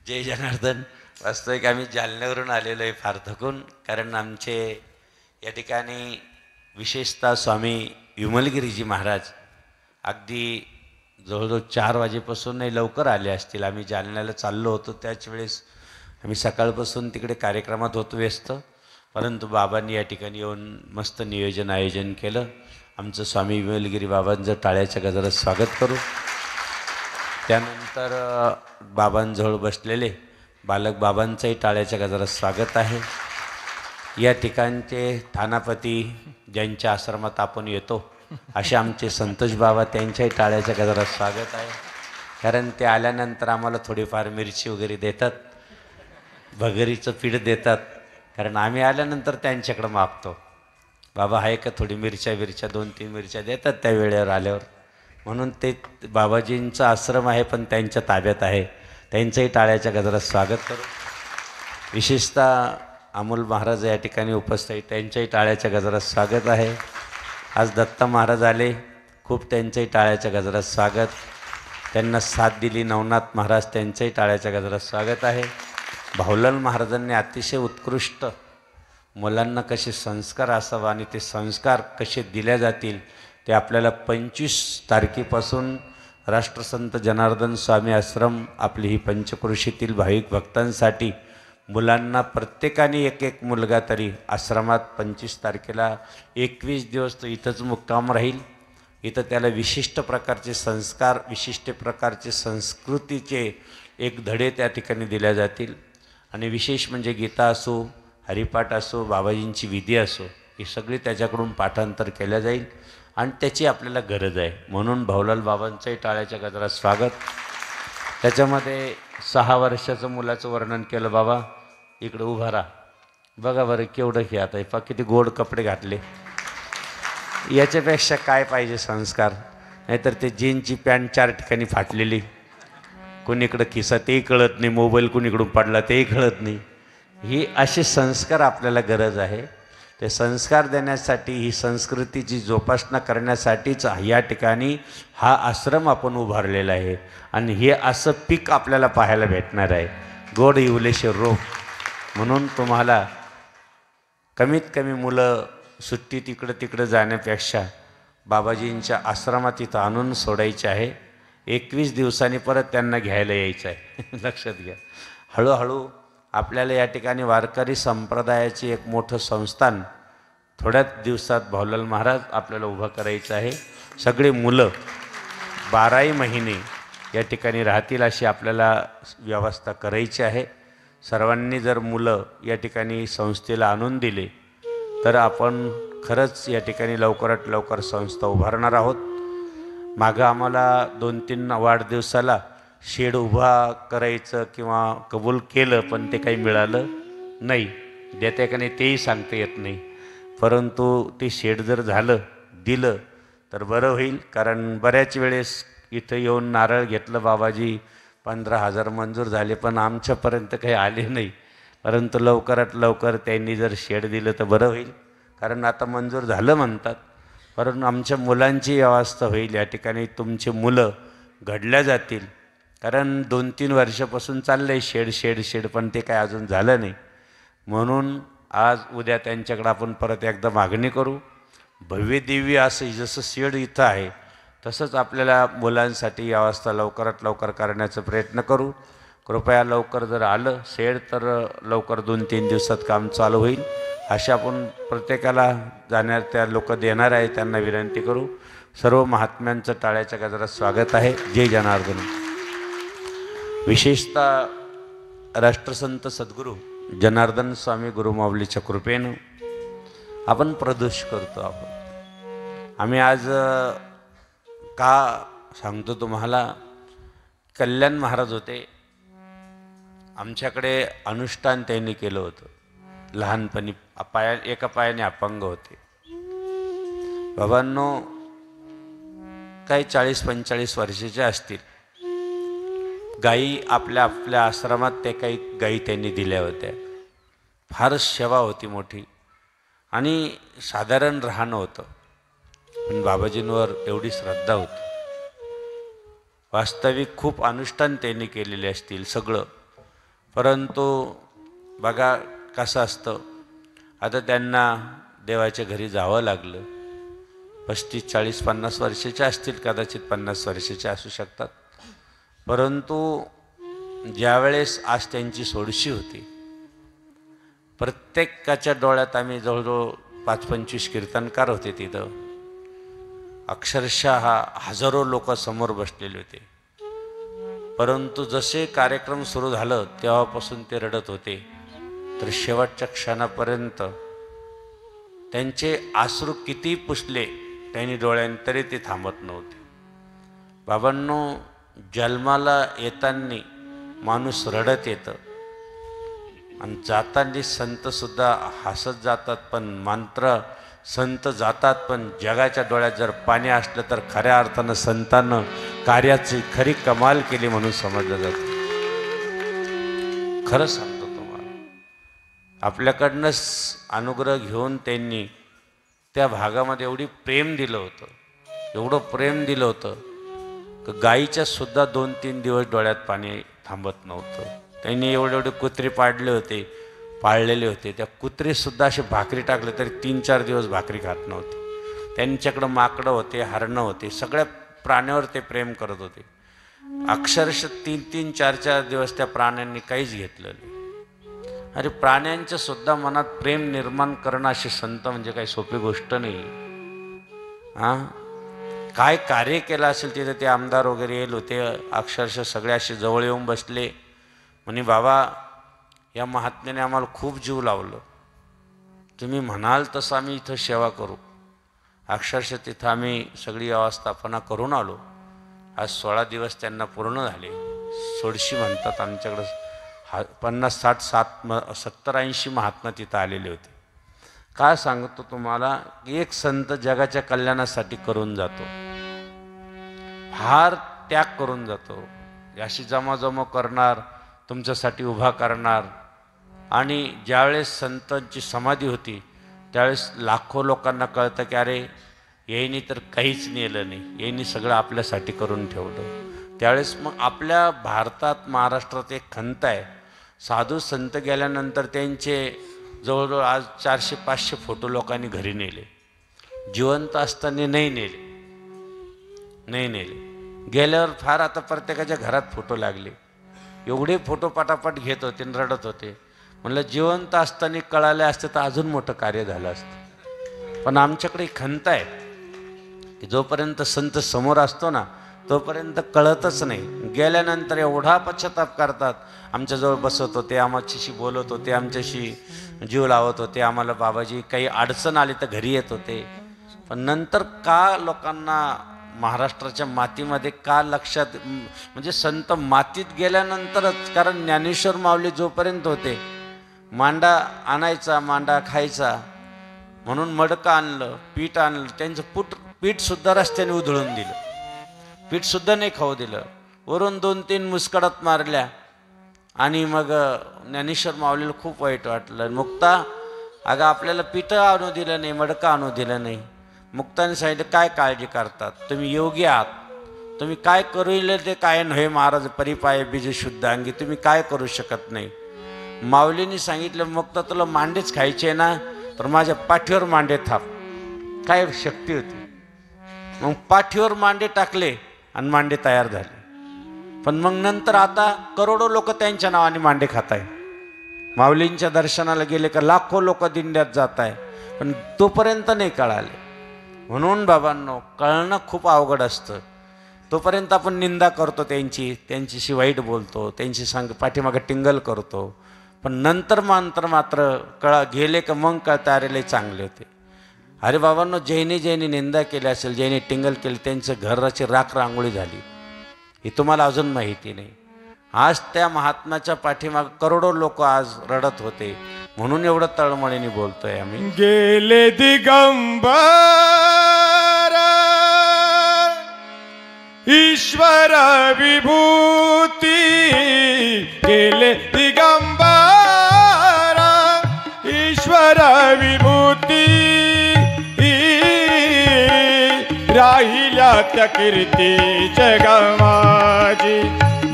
जय जनार्दन. वास्तविक आम्ही जालन्यावरून आलेलो आहे फार थकून, कारण आमचे या ठिकाणी विशेषतः स्वामी विमलगिरीजी महाराज अगदी जवळजवळ 4 वाजेपासून नाही लवकर आले असतील. आम्ही जालन्याला चाललो होतो, त्याच वेळेस आम्ही सकाळपासून तिकडे कार्यक्रमात होतो व्यस्त, परंतु बाबांनी या ठिकाणी येऊन मस्त नियोजन आयोजन केलं. आमचं स्वामी विमलगिरी बाबांचं टाळ्याच्या गजरात स्वागत करू. त्यानंतर बाबांजवळ बसलेले बालक बाबांचंही टाळ्याच्या गजरात स्वागत आहे. या ठिकाणचे थानापती ज्यांच्या आश्रमात आपण येतो असे आमचे संतोष बाबा, त्यांच्याही टाळ्याच्या गजरात स्वागत आहे. कारण ते आल्यानंतर आम्हाला थोडीफार मिरची वगैरे देतात, भगरीचं पीठ देतात, कारण आम्ही आल्यानंतर त्यांच्याकडं मागतो, बाबा आहे का थोडी मिरच्या 2-3 मिरच्या देतात त्या वेळेवर आल्यावर. म्हणून ते बाबाजींचं आश्रम आहे पण त्यांच्या ताब्यात आहे, त्यांचंही टाळ्याच्या गजरात स्वागत करू. विशेषतः अमोल महाराज या ठिकाणी उपस्थित, त्यांच्याही टाळ्याच्या गजरात स्वागत आहे. आज दत्ता महाराज आले, खूप त्यांच्याही टाळ्याच्या गजरात स्वागत. त्यांना साथ दिली नवनाथ महाराज, त्यांच्याही टाळ्याच्या गजरात स्वागत आहे. भाऊलाल महाराजांनी अतिशय उत्कृष्ट मुलांना कसे संस्कार असावा आणि ते संस्कार कसे दिल्या जातील ते आपल्याला 25 तारखेपासून राष्ट्रसंत जनार्दन स्वामी आश्रम आपली ही पंचक्रोशीतील भाविक भक्तांसाठी मुलांना प्रत्येकाने एक मुलगा तरी आश्रमात 25 तारखेला 21 दिवस तो इथंच मुक्काम राहील. इथं त्याला विशिष्ट प्रकारचे संस्कार, विशिष्ट प्रकारचे संस्कृतीचे एक धडे त्या ठिकाणी दिल्या जातील. आणि विशेष म्हणजे गीता असो, हरिपाठ असो, बाबाजींची विधी असो, ही सगळी त्याच्याकडून पाठांतर केलं जाईल आणि त्याची आपल्याला गरज आहे. म्हणून भाऊलाल बाबांचंही टाळ्याच्या गजरात स्वागत. त्याच्यामध्ये 6 वर्षाचं मुलाचं वर्णन केलं. बाबा इकडं उभा राहा, बघा बरं केवढं हे आता पा किती गोड कपडे घातले, याच्यापेक्षा काय पाहिजे संस्कार. नाहीतर ते जीनची पॅन्ट 4 ठिकाणी फाटलेली, कुणीकडं खिसा तेही कळत नाही, मोबाईल कुणीकडून पडला तेही कळत नाही. ही असे संस्कार आपल्याला गरज आहे. ते संस्कार देण्यासाठी, ही संस्कृतीची जोपासना करण्यासाठीच या ठिकाणी हा आश्रम आपण उभारलेला आहे. आणि हे असं पीक आपल्याला पाहायला भेटणार आहे, गोड इवलेशे रोप. म्हणून तुम्हाला कमीत कमी मुलं सुट्टीत इकडं तिकडं जाण्यापेक्षा बाबाजींच्या आश्रमात इथं आणून सोडायचे आहे. 21 दिवसांनी परत त्यांना घ्यायला यायचं आहे. लक्षात घ्या. हळूहळू आपल्याला या ठिकाणी वारकरी संप्रदायाचे एक मोठं संस्थान थोड्याच दिवसात भाऊलाल महाराज आपल्याला उभं करायचं आहे. सगळे मुलं 12ही महिने या ठिकाणी राहतील अशी आपल्याला व्यवस्था करायची आहे. सर्वांनी जर मुलं या ठिकाणी संस्थेला आणून दिले तर आपण खरंच या ठिकाणी लवकरात लवकर संस्था उभारणार आहोत. मागं आम्हाला 2-3 वाढदिवसाला शेड उभा करायचं किंवा कबूल केलं, पण ते काही मिळालं नाही. देते का नाही तेही सांगता येत नाही. परंतु ते शेड जर झालं दिलं तर बरं होईल. कारण बऱ्याच वेळेस इथं येऊन नारळ घेतलं, बाबाजी 15,000 मंजूर झाले, पण आमच्यापर्यंत काही आले नाही. परंतु लवकरात लवकर त्यांनी जर शेड दिलं तर बरं होईल. कारण आता मंजूर झालं म्हणतात, परंतु आमच्या मुलांची व्यवस्था होईल. या ठिकाणी तुमचे मुलं घडल्या जातील. कारण 2-3 वर्षापासून चाललं आहे शेड पण ते काय अजून झालं नाही. म्हणून आज उद्या त्यांच्याकडं आपण परत एकदा मागणी करू. भव्य दिव्य असं जसं शेड इथं आहे तसंच आपल्याला मुलांसाठी व्यवस्था लवकरात लवकर करण्याचा प्रयत्न करू. कृपया लवकर जर आलं शेड तर लवकर 2-3 दिवसात काम चालू होईल अशा आपण प्रत्येकाला जाणार त्या लोक देणार आहे त्यांना विनंती करू. सर्व महात्म्यांचं टाळ्याच्या गजरात स्वागत आहे. जय जनार्दन. विशेषतः राष्ट्रसंत सद्गुरू जनार्दन स्वामी गुरुमाऊलीच्या कृपेनं आपण प्रदोष करतो. आम्ही आज का सांगतो तुम्हाला, कल्याण महाराज होते, आमच्याकडे अनुष्ठान त्यांनी केलं होतं. लहानपणी एका पायाने अपंग होते. बाबांनो काही 40-45 वर्षाचे असतील. गायी आपल्या आश्रमात ते काही गायी त्यांनी दिल्या होत्या. फारच सेवा होती मोठी आणि साधारण राहणं होतं. पण बाबाजींवर एवढी श्रद्धा होती. वास्तविक खूप अनुष्ठान त्यांनी केलेले असतील सगळं. परंतु बघा कसं असतं, आता त्यांना देवाच्या घरी जावं लागलं. 35-40-50 वर्षाचे असतील, कदाचित 50 वर्षाचे असू शकतात. परंतु ज्यावेळेस आज त्यांची सोडशी होती, प्रत्येकाच्या डोळ्यात आम्ही जवळजवळ 5-25 कीर्तनकार होते तिथं. अक्षरशः हजारो लोक समोर बसलेले होते. परंतु जसे कार्यक्रम सुरू झालं तेव्हापासून ते रडत होते. तर शेवटच्या क्षणापर्यंत त्यांचे अश्रू किती पुसले त्यांनी डोळ्यांनी तरी ते थांबत नव्हते. बाबांनो, जन्माला येताना माणूस रडत येतं आणि जाताना संतसुद्धा हसत जातात. पण मात्र संत जातात पण जगाच्या डोळ्यात जर पाणी असलं तर खऱ्या अर्थानं संतांनं कार्याची खरी कमाल केली म्हणून समजलं जातं. खरं सांगतो तुम्हाला, आपल्याकडनंच अनुग्रह घेऊन त्यांनी त्या भागामध्ये एवढी प्रेम दिलं होतं, एवढं प्रेम दिलं होतं की गाईच्या सुद्धा 2-3 दिवस डोळ्यात पाणी थांबत नव्हतं. त्यांनी एवढे कुत्रे पाळलेले होते. त्या कुत्रेसुद्धा असे भाकरी टाकले तरी 3-4 दिवस भाकरी खात नव्हते. त्यांच्याकडं माकडं होते, हरणं होते, सगळ्या प्राण्यावर ते प्रेम करत होते. अक्षरशः 3-3, 4-4 दिवस त्या प्राण्यांनी काहीच घेतलं नाही. अरे, प्राण्यांच्या सुद्धा मनात प्रेम निर्माण करणं असे संत म्हणजे काही सोपी गोष्ट नाही. काय कार्य केलं असेल तिथे ते आमदार वगैरे येईल होते. अक्षरशः सगळे असे जवळ येऊन बसले म्हणे, बाबा या महात्म्याने आम्हाला खूप जीव लावलं, तुम्ही म्हणाल तसं आम्ही इथं सेवा करू. अक्षरशः तिथं आम्ही सगळी व्यवस्थापना करून आलो. आज 16 दिवस त्यांना पूर्ण झाले. सोडशी म्हणतात आमच्याकडं. 50, 60, 70, 80 महात्मा तिथं आलेले होते. काय सांगतो तुम्हाला, एक संत जगाच्या कल्याणासाठी करून जातो, फार त्याग करून जातो. अशी जमाजमा करणार, तुमच्यासाठी उभा करणार. आणि ज्यावेळेस संतांची समाधी होती त्यावेळेस लाखो लोकांना कळतं की अरे यांनी तर काहीच नेलं नाही, यांनी सगळं आपल्यासाठी करून ठेवलं. त्यावेळेस मग आपल्या भारतात, महाराष्ट्रात एक खंत आहे, साधू संत गेल्यानंतर त्यांचे जवळजवळ आज 400-500 फोटो लोकांनी घरी नेले. जिवंत असताना नाही नेले. गेल्यावर फार आता प्रत्येकाच्या घरात फोटो लागले. एवढे फोटो पटापट घेत होते आणि रडत होते. म्हणलं जिवंत असताना कळाले असते तर अजून मोठं कार्य झालं असतं. पण आमच्याकडे खंत आहे की जोपर्यंत संत समोर असतो ना तोपर्यंत कळतच नाही. गेल्यानंतर एवढा पश्चाताप करतात. आमच्याजवळ बसत होते, आमच्याशी बोलत होते, आमच्याशी जीव लावत होते. आम्हाला बाबाजी काही अडचण आली तर घरी येत होते. पण नंतर का लोकांना महाराष्ट्राच्या मातीमध्ये का लक्षात, म्हणजे संत मातीत गेल्यानंतरच. कारण ज्ञानेश्वर माऊली जोपर्यंत होते मांडा आणायचा, मांडा खायचा म्हणून मडकं आणलं, पीठ आणलं, त्यांचं पीठसुद्धा रस्त्याने उधळून दिलं, पीठसुद्धा नाही खाऊ दिलं. वरून 2-3 मुस्कडात मारल्या आणि मग ज्ञानेश्वर माऊलीला खूप वाईट वाटलं. मुक्ता, अगं आपल्याला पीठं आणू दिलं नाही, मडकं आणू दिलं नाही. मुक्ताने सांगितलं, काय काळजी करतात तुम्ही, योगी आहात, तुम्ही काय करू इले ते काय नव्हे महाराज, परिपाय बीज शुद्ध अंगी, तुम्ही काय करू शकत नाही. माऊलींनी सांगितलं मग तर तुला मांडेच खायचे ना, तर माझ्या पाठीवर मांडे थाप. काय शक्ती होती. मग पाठीवर मांडे टाकले आणि मांडे तयार झाले. पण मग नंतर आता करोडो लोक त्यांच्या नावाने मांडे खात आहे. माऊलींच्या दर्शनाला गेले का लाखो लोक दिंड्यात जात आहे, पण तोपर्यंत नाही कळाले. म्हणून बाबांनो, कळणं खूप अवघड असतं. तोपर्यंत आपण निंदा करतो त्यांच्याशी वाईट बोलतो, त्यांची पाठीमागं टिंगल करतो. पण नंतर मात्र गेले का मग कळतं अरे लय चांगले होते. अरे बाबांनो, ज्यांनी निंदा केली असेल, ज्यांनी टिंगल केली, त्यांचं घराची राख रांगोळी झाली ही तुम्हाला अजून माहिती नाही. आज त्या महात्म्याच्या पाठीमाग करोडो लोक आज रडत होते, म्हणून एवढं तळमळीने बोलतोय आम्ही. गेले दिगंबर ईश्वर विभूती, गेले दिगंबर ईश्वर विभूती, राहिल्या त्या कीर्ती जगमाजी,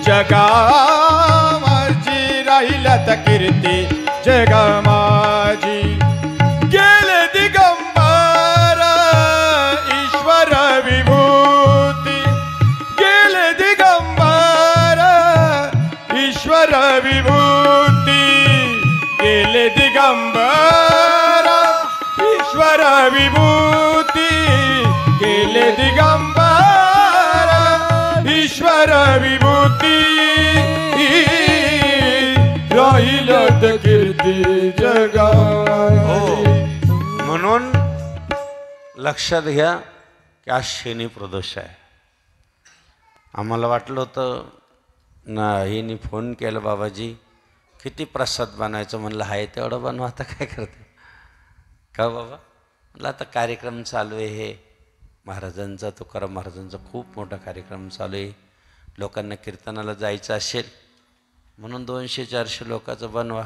जगमाजी राहिल्या त्या कीर्ती जगमाजी. गेले दिगंबर ईश्वर विभूती, गेले दिगंबर ईश्वर विभूती, गेले दिगंबर ईश्वर विभूती, गेले दिगंबर ईश्वर विभूती, राहिलं तर कीर्ती जगा. म्हणून लक्षात घ्या की आज शनी प्रदोष आहे. आम्हाला वाटलं होतं ना, हिने फोन केला बाबाजी किती प्रसाद बनायचं, म्हणलं हाय तेवढं बनवा, आता काय करते का बाबा. म्हणलं आता कार्यक्रम चालू आहे, हे महाराजांचा, तुकाराम महाराजांचा खूप मोठा कार्यक्रम चालू आहे, लोकांना कीर्तनाला जायचं असेल म्हणून 200-400 लोकांचं बनवा.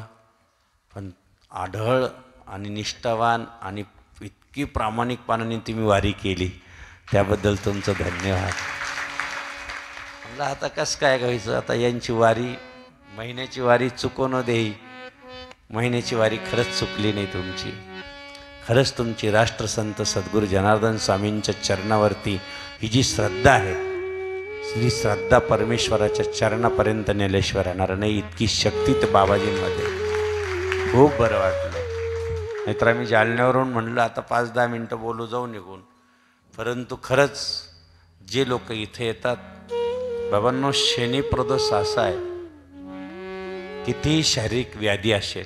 पण आढळ आणि निष्ठावान आणि इतकी प्रामाणिकपणाने तुम्ही वारी केली, त्याबद्दल तुमचं धन्यवाद. म्हणलं आता कसं काय घ्यायचं, आता यांची वारी, महिन्याची वारी चुकवणं देई. महिन्याची वारी खरंच चुकली नाही तुमची. खरंच तुमची राष्ट्रसंत सद्गुरू जनार्दन स्वामींच्या चरणावरती ही जी श्रद्धा आहे, ही श्रद्धा परमेश्वराच्या चरणापर्यंत नेल्याशिवाय राहणार नाही. इतकी शक्ती तर बाबाजींमध्ये. खूप बरं वाटलं. नाहीतर आम्ही जालन्यावरून म्हणलं आता 5-10 मिनटं बोलू, जाऊ निघून. परंतु खरंच जे लोक इथे येतात बाबांनो, शनी प्रदोष असा आहे, कितीही शारीरिक व्याधी असेल,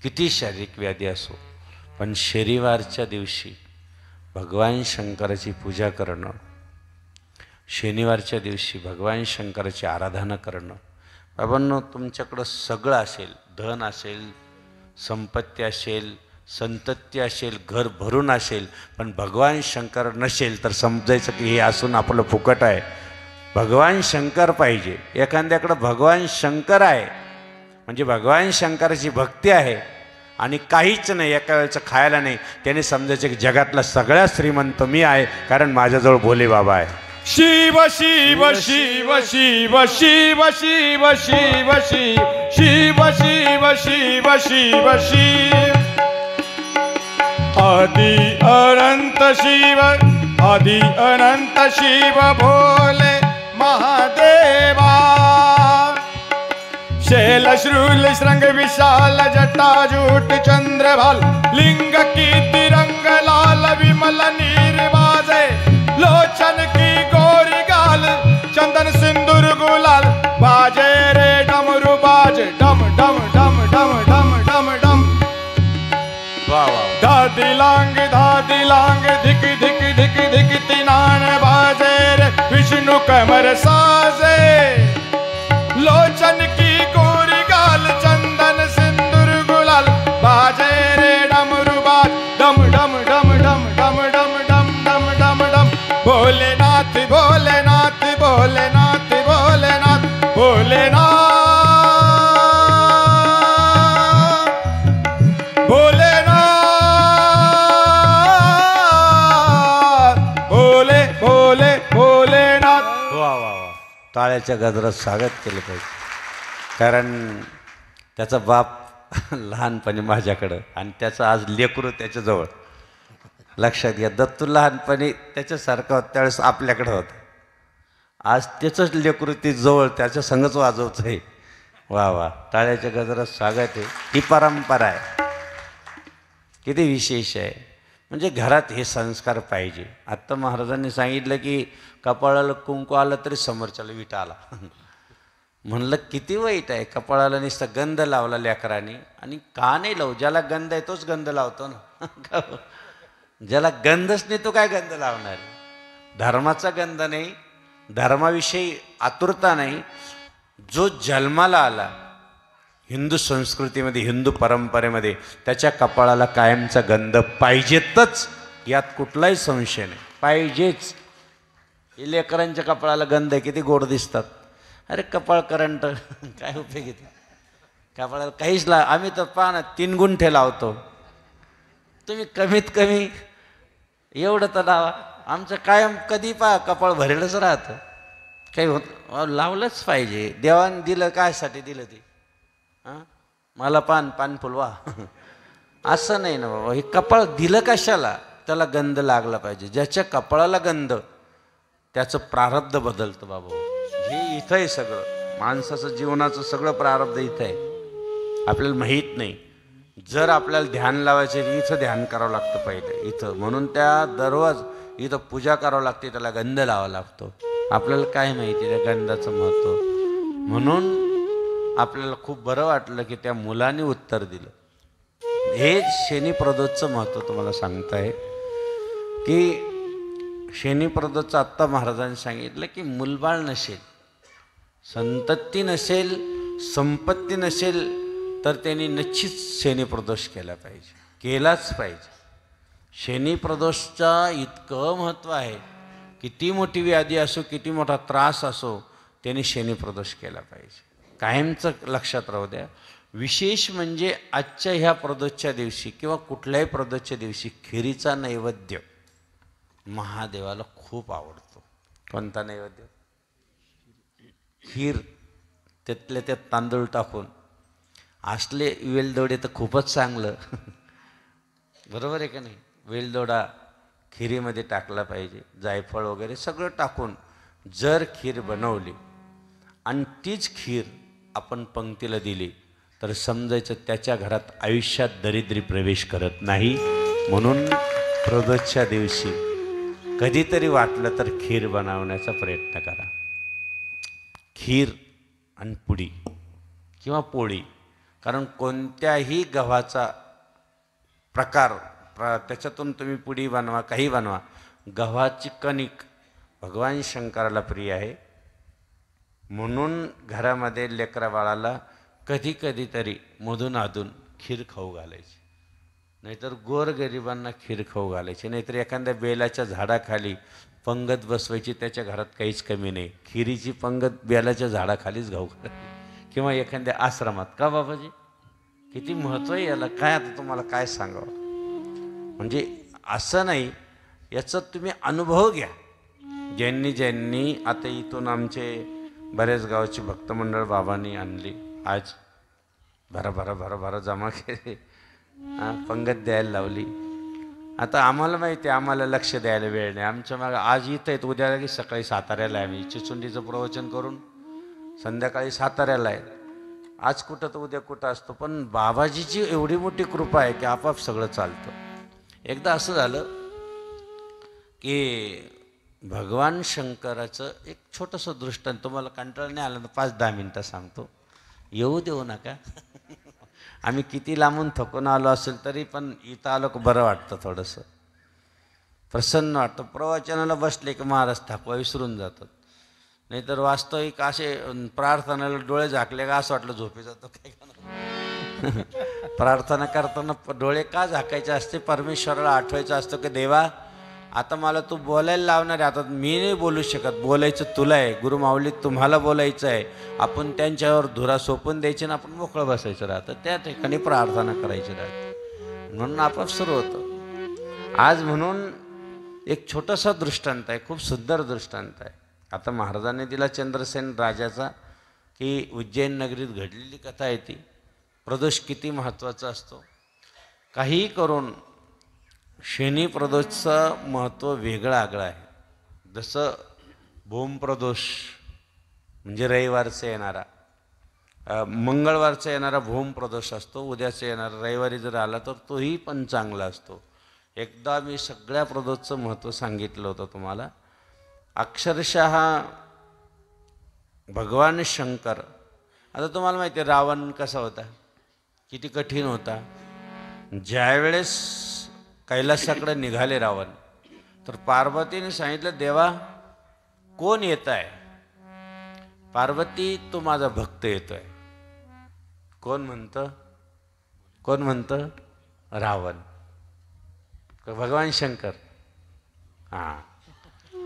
किती शारीरिक व्याधी असो, पण शनिवारच्या दिवशी भगवान शंकराची पूजा करणं, शनिवारच्या दिवशी भगवान शंकराची आराधना करणं. बाबांनो, तुमच्याकडं सगळं असेल, धन असेल, संपत्ती असेल, संतती असेल, घर भरून असेल, पण भगवान शंकर नसेल तर समजायचं की हे असून आपलं फुकट आहे. भगवान शंकर पाहिजे. एखाद्याकडं भगवान शंकर आहे म्हणजे भगवान शंकराची भक्ती आहे आणि काहीच नाही, एका वेळेचं खायला नाही, त्याने समजायचं की जगातला सगळ्यात श्रीमंत मी आहे, कारण माझ्याजवळ भोले बाबा आहे. शिव शिव शिव शिव शिव शिव शिव शिव शिव शिव शिव शिव आदि अनंत शिव, आदि अनंत शिव भोले महादेवा. शैल श्रूल श्रृंग विशाल जटाजूट चंद्रभाल, लिंग कीर्ति रंग लाल विमल नीरबाजे, लोचन की गोरी गाल चंदन सिंदूर गुलाल, बाजे रे डमरू बाजे डम डम डम डम डम डम डम. धादी लांग धिक धिक धिक धिक तिनान बाजे रे विष्णु कमर साजे, लोचन की गोरी गाल चंदन सिंदूर गुलाल, बाजे रे डमरू बाज डम डम डम डम डम डम डम डम डम डम. भोलेनाथ भोलेनाथ भोलेनाथ भोलेनाथ भोलेनाथ भोलेनाथ, भोले भोले भोले टाळ्याच्या गजरात स्वागत केलं पाहिजे. कारण त्याचा बाप लहानपणी माझ्याकडं आणि त्याचं आज लेकरू त्याच्याजवळ. लक्षात घ्या, दत्तू लहानपणी त्याच्यासारखा होता त्यावेळेस आपल्याकडं होता. आज त्याचंच लेकरू ती जवळ त्याच्या संगच वाजवत आहे. वा वा, टाळ्याच्या गजरात स्वागत आहे. ही परंपरा आहे, किती विशेष आहे. म्हणजे घरात हे संस्कार पाहिजे. आत्ता महाराजांनी सांगितलं की कपाळाला कुंकू आलं तरी समोरच्याला विटा आला. म्हणलं किती वाईट आहे, कपाळाला नुसतं गंध लावला लेकरांनी आणि का नाही लावू. ज्याला गंध आहे तोच गंध लावतो ना. ज्याला गंधच नाही तो काय गंध लावणार. धर्माचा गंध नाही, धर्माविषयी आतुरता नाही. जो जन्माला आला हिंदू संस्कृतीमध्ये, हिंदू परंपरेमध्ये, त्याच्या कपाळाला कायमचा गंध पाहिजेतच. यात कुठलाही संशय नाही, पाहिजेच. हे लेकरांच्या कपाळाला गंध आहे, किती गोड दिसतात. अरे कपाळ करंट काय उपयोग येते कपाळाला काहीच आम्ही तर पहा ना 3 गुंठे लावतो. तुम्ही कमीत कमी एवढं तर लावा. आमचं कायम कधी पहा कपाळ भरेलच राहतं. काही होत लावलंच पाहिजे. देवाने दिलं कायसाठी दिलं ते. हां, मला पान फुलवा असं नाही ना बाबा. हे कपाळ दिलं कशाला, त्याला गंध लागला पाहिजे. ज्याच्या कपाळाला गंध त्याचं प्रारब्ध बदलतं बाबा. हे इथं आहे सगळं. माणसाचं जीवनाचं सगळं प्रारब्ध इथं आहे, आपल्याला माहीत नाही. जर आपल्याला ध्यान लावायचं इथं ध्यान करावं लागतं पहिले इथं. म्हणून त्या दररोज इथं पूजा करावं लागते, त्याला गंध लावा लागतो. आपल्याला काय माहिती त्या गंधाचं महत्त्व. म्हणून आपल्याला खूप बरं वाटलं की त्या मुलाने उत्तर दिलं. हे शनी प्रदोषचं महत्त्व तुम्हाला सांगताय की शनी प्रदोषचं आत्ता महाराजांनी सांगितलं की मुलबाळ नसेल, संतती नसेल, संपत्ती नसेल तर त्यांनी निश्चित शनी प्रदोष केला पाहिजे, केलाच पाहिजे. शनी प्रदोषचा इतकं महत्त्व आहे. किती मोठी व्याधी असो, किती मोठा त्रास असो, त्यांनी शनी प्रदोष केला पाहिजे. कायमचं लक्षात राहू द्या. विशेष म्हणजे आजच्या ह्या प्रदोषच्या दिवशी किंवा कुठल्याही प्रदोषच्या दिवशी खिरीचा नैवेद्य महादेवाला खूप आवडतो. कोणता नैवेद्य? खीर. त्यातल्या त्यात तांदूळ टाकून असले वेलदोडे तर खूपच चांगलं. बरोबर आहे का नाही? वेलदोडा खिरीमध्ये टाकला पाहिजे, जायफळ वगैरे सगळं टाकून जर खीर बनवली आणि तीच खीर आपण पंक्तीला दिली तर समजायचं त्याच्या घरात आयुष्यात दरिद्री प्रवेश करत नाही. म्हणून प्रदोषच्या दिवशी कधीतरी वाटलं तर खीर बनवण्याचा प्रयत्न करा. खीर आणि पुडी किंवा पोळी. कारण कोणत्याही गव्हाचा प्रकार त्याच्यातून तुम्ही पुडी बनवा, काही बनवा. गव्हाची कणिक भगवान शंकराला प्रिय आहे. म्हणून घरामध्ये लेकरा बाळाला कधी कधीतरी मधून अधून खीर खाऊ घालायची. नाहीतर गोरगरिबांना खीर खाऊ घालायची. नाहीतर एखाद्या बेलाच्या झाडाखाली पंगत बसवायची. त्याच्या घरात काहीच कमी नाही. खिरीची पंगत बेलाच्या झाडाखालीच घाऊ घालायची किंवा एखाद्या आश्रमात. का बाबाजी? किती महत्त्व आहे याला. काय आता तुम्हाला काय सांगावं. म्हणजे असं नाही, याचा तुम्ही अनुभव घ्या. ज्यांनी आता इथून आमचे बऱ्याच गावची भक्तमंडळ बाबांनी आणली. आज भरा जमा केले, पंगत द्यायला लावली. आता आम्हाला माहिती आहे आम्हाला लक्ष द्यायला वेळ नाही. आमच्या मागं आज इथं आहेत, उद्या की सकाळी साताऱ्याला आहे. आम्ही चिचुंडीचं प्रवचन करून संध्याकाळी साताऱ्याला आहे. आज कुठं तर उद्या कुठं असतो. पण बाबाजीची एवढी मोठी कृपा आहे की आपाप सगळं चालतं. एकदा असं झालं की भगवान शंकराचं एक छोटंसं दृष्टांत, तुम्हाला कंटाळा नाही आला तर 5-10 मिनटं सांगतो. येऊ देऊ नका. आम्ही किती लांबून थकून आलो असेल तरी पण इथं आलो की बरं वाटतं, थोडंसं प्रसन्न वाटतं. प्रवचनाला बसले की महाराज थकवा विसरून जातात. नाहीतर वास्तविक असे प्रार्थनेला डोळे झाकले का असं वाटलं झोपे जातो काय. प्रार्थना करताना डोळे का झाकायचे असते? परमेश्वराला आठवायचं असतं की देवा आता मला तू बोलायला लावणार आहे. आता मी नाही बोलू शकत, बोलायचं तुला आहे. गुरुमाऊली तुम्हाला बोलायचं आहे. आपण त्यांच्यावर धुरा सोपून द्यायची ना आपण मोकळं बसायचं राहतं. त्या ठिकाणी प्रार्थना करायची राहते. म्हणून आपोआप सुरू होतं. आज म्हणून एक छोटासा दृष्टांत आहे, खूप सुंदर दृष्टांत आहे. आता महाराजांनी दिला चंद्रसेन राजाचा, की उज्जैन नगरीत घडलेली कथा आहे ती. प्रदोष किती महत्त्वाचा असतो. काहीही करून शनी प्रदोषचं महत्त्व वेगळं आगळं आहे. जसं भूमप्रदोष म्हणजे रविवारचं येणारा, मंगळवारचा येणारा भूमप्रदोष असतो. उद्याचा येणारा रविवारी जर आला तर तोही पण चांगला असतो. एकदा मी सगळ्या प्रदोषचं महत्त्व सांगितलं होतं तुम्हाला. अक्षरशः भगवान शंकर, आता तुम्हाला माहिती आहे रावण कसा होता, किती कठीण होता. ज्यावेळेस कैलासाकडे निघाले रावण, तर पार्वतीने सांगितलं, देवा कोण येत आहे? पार्वती, तो माझा भक्त येतोय. कोण म्हणतं? कोण म्हणतं? रावण. भगवान शंकर. हां,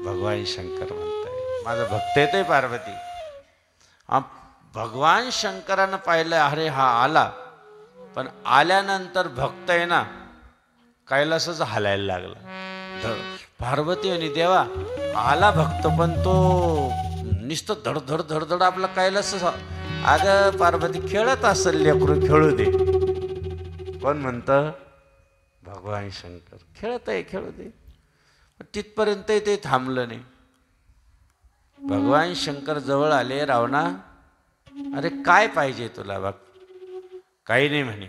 भगवान शंकर म्हणताय माझा भक्त येतोय पार्वती. भगवान शंकरानं पाहिलं, अरे हा आला. पण आल्यानंतर भक्त आहे ना, कैलासच हालायला लागला. पार्वती आणि देवा आला भक्त, पण तो नुसतं धडधड धडधड आपला कैलास. अगं पार्वती, खेळत असेल लेकरू, खेळू दे. कोण म्हणतं? भगवान शंकर. खेळत आहे, खेळू दे. तिथपर्यंत ते थांबलं नाही. भगवान शंकर जवळ आले. रावणा, अरे काय पाहिजे तुला? बघ, काही नाही म्हणे.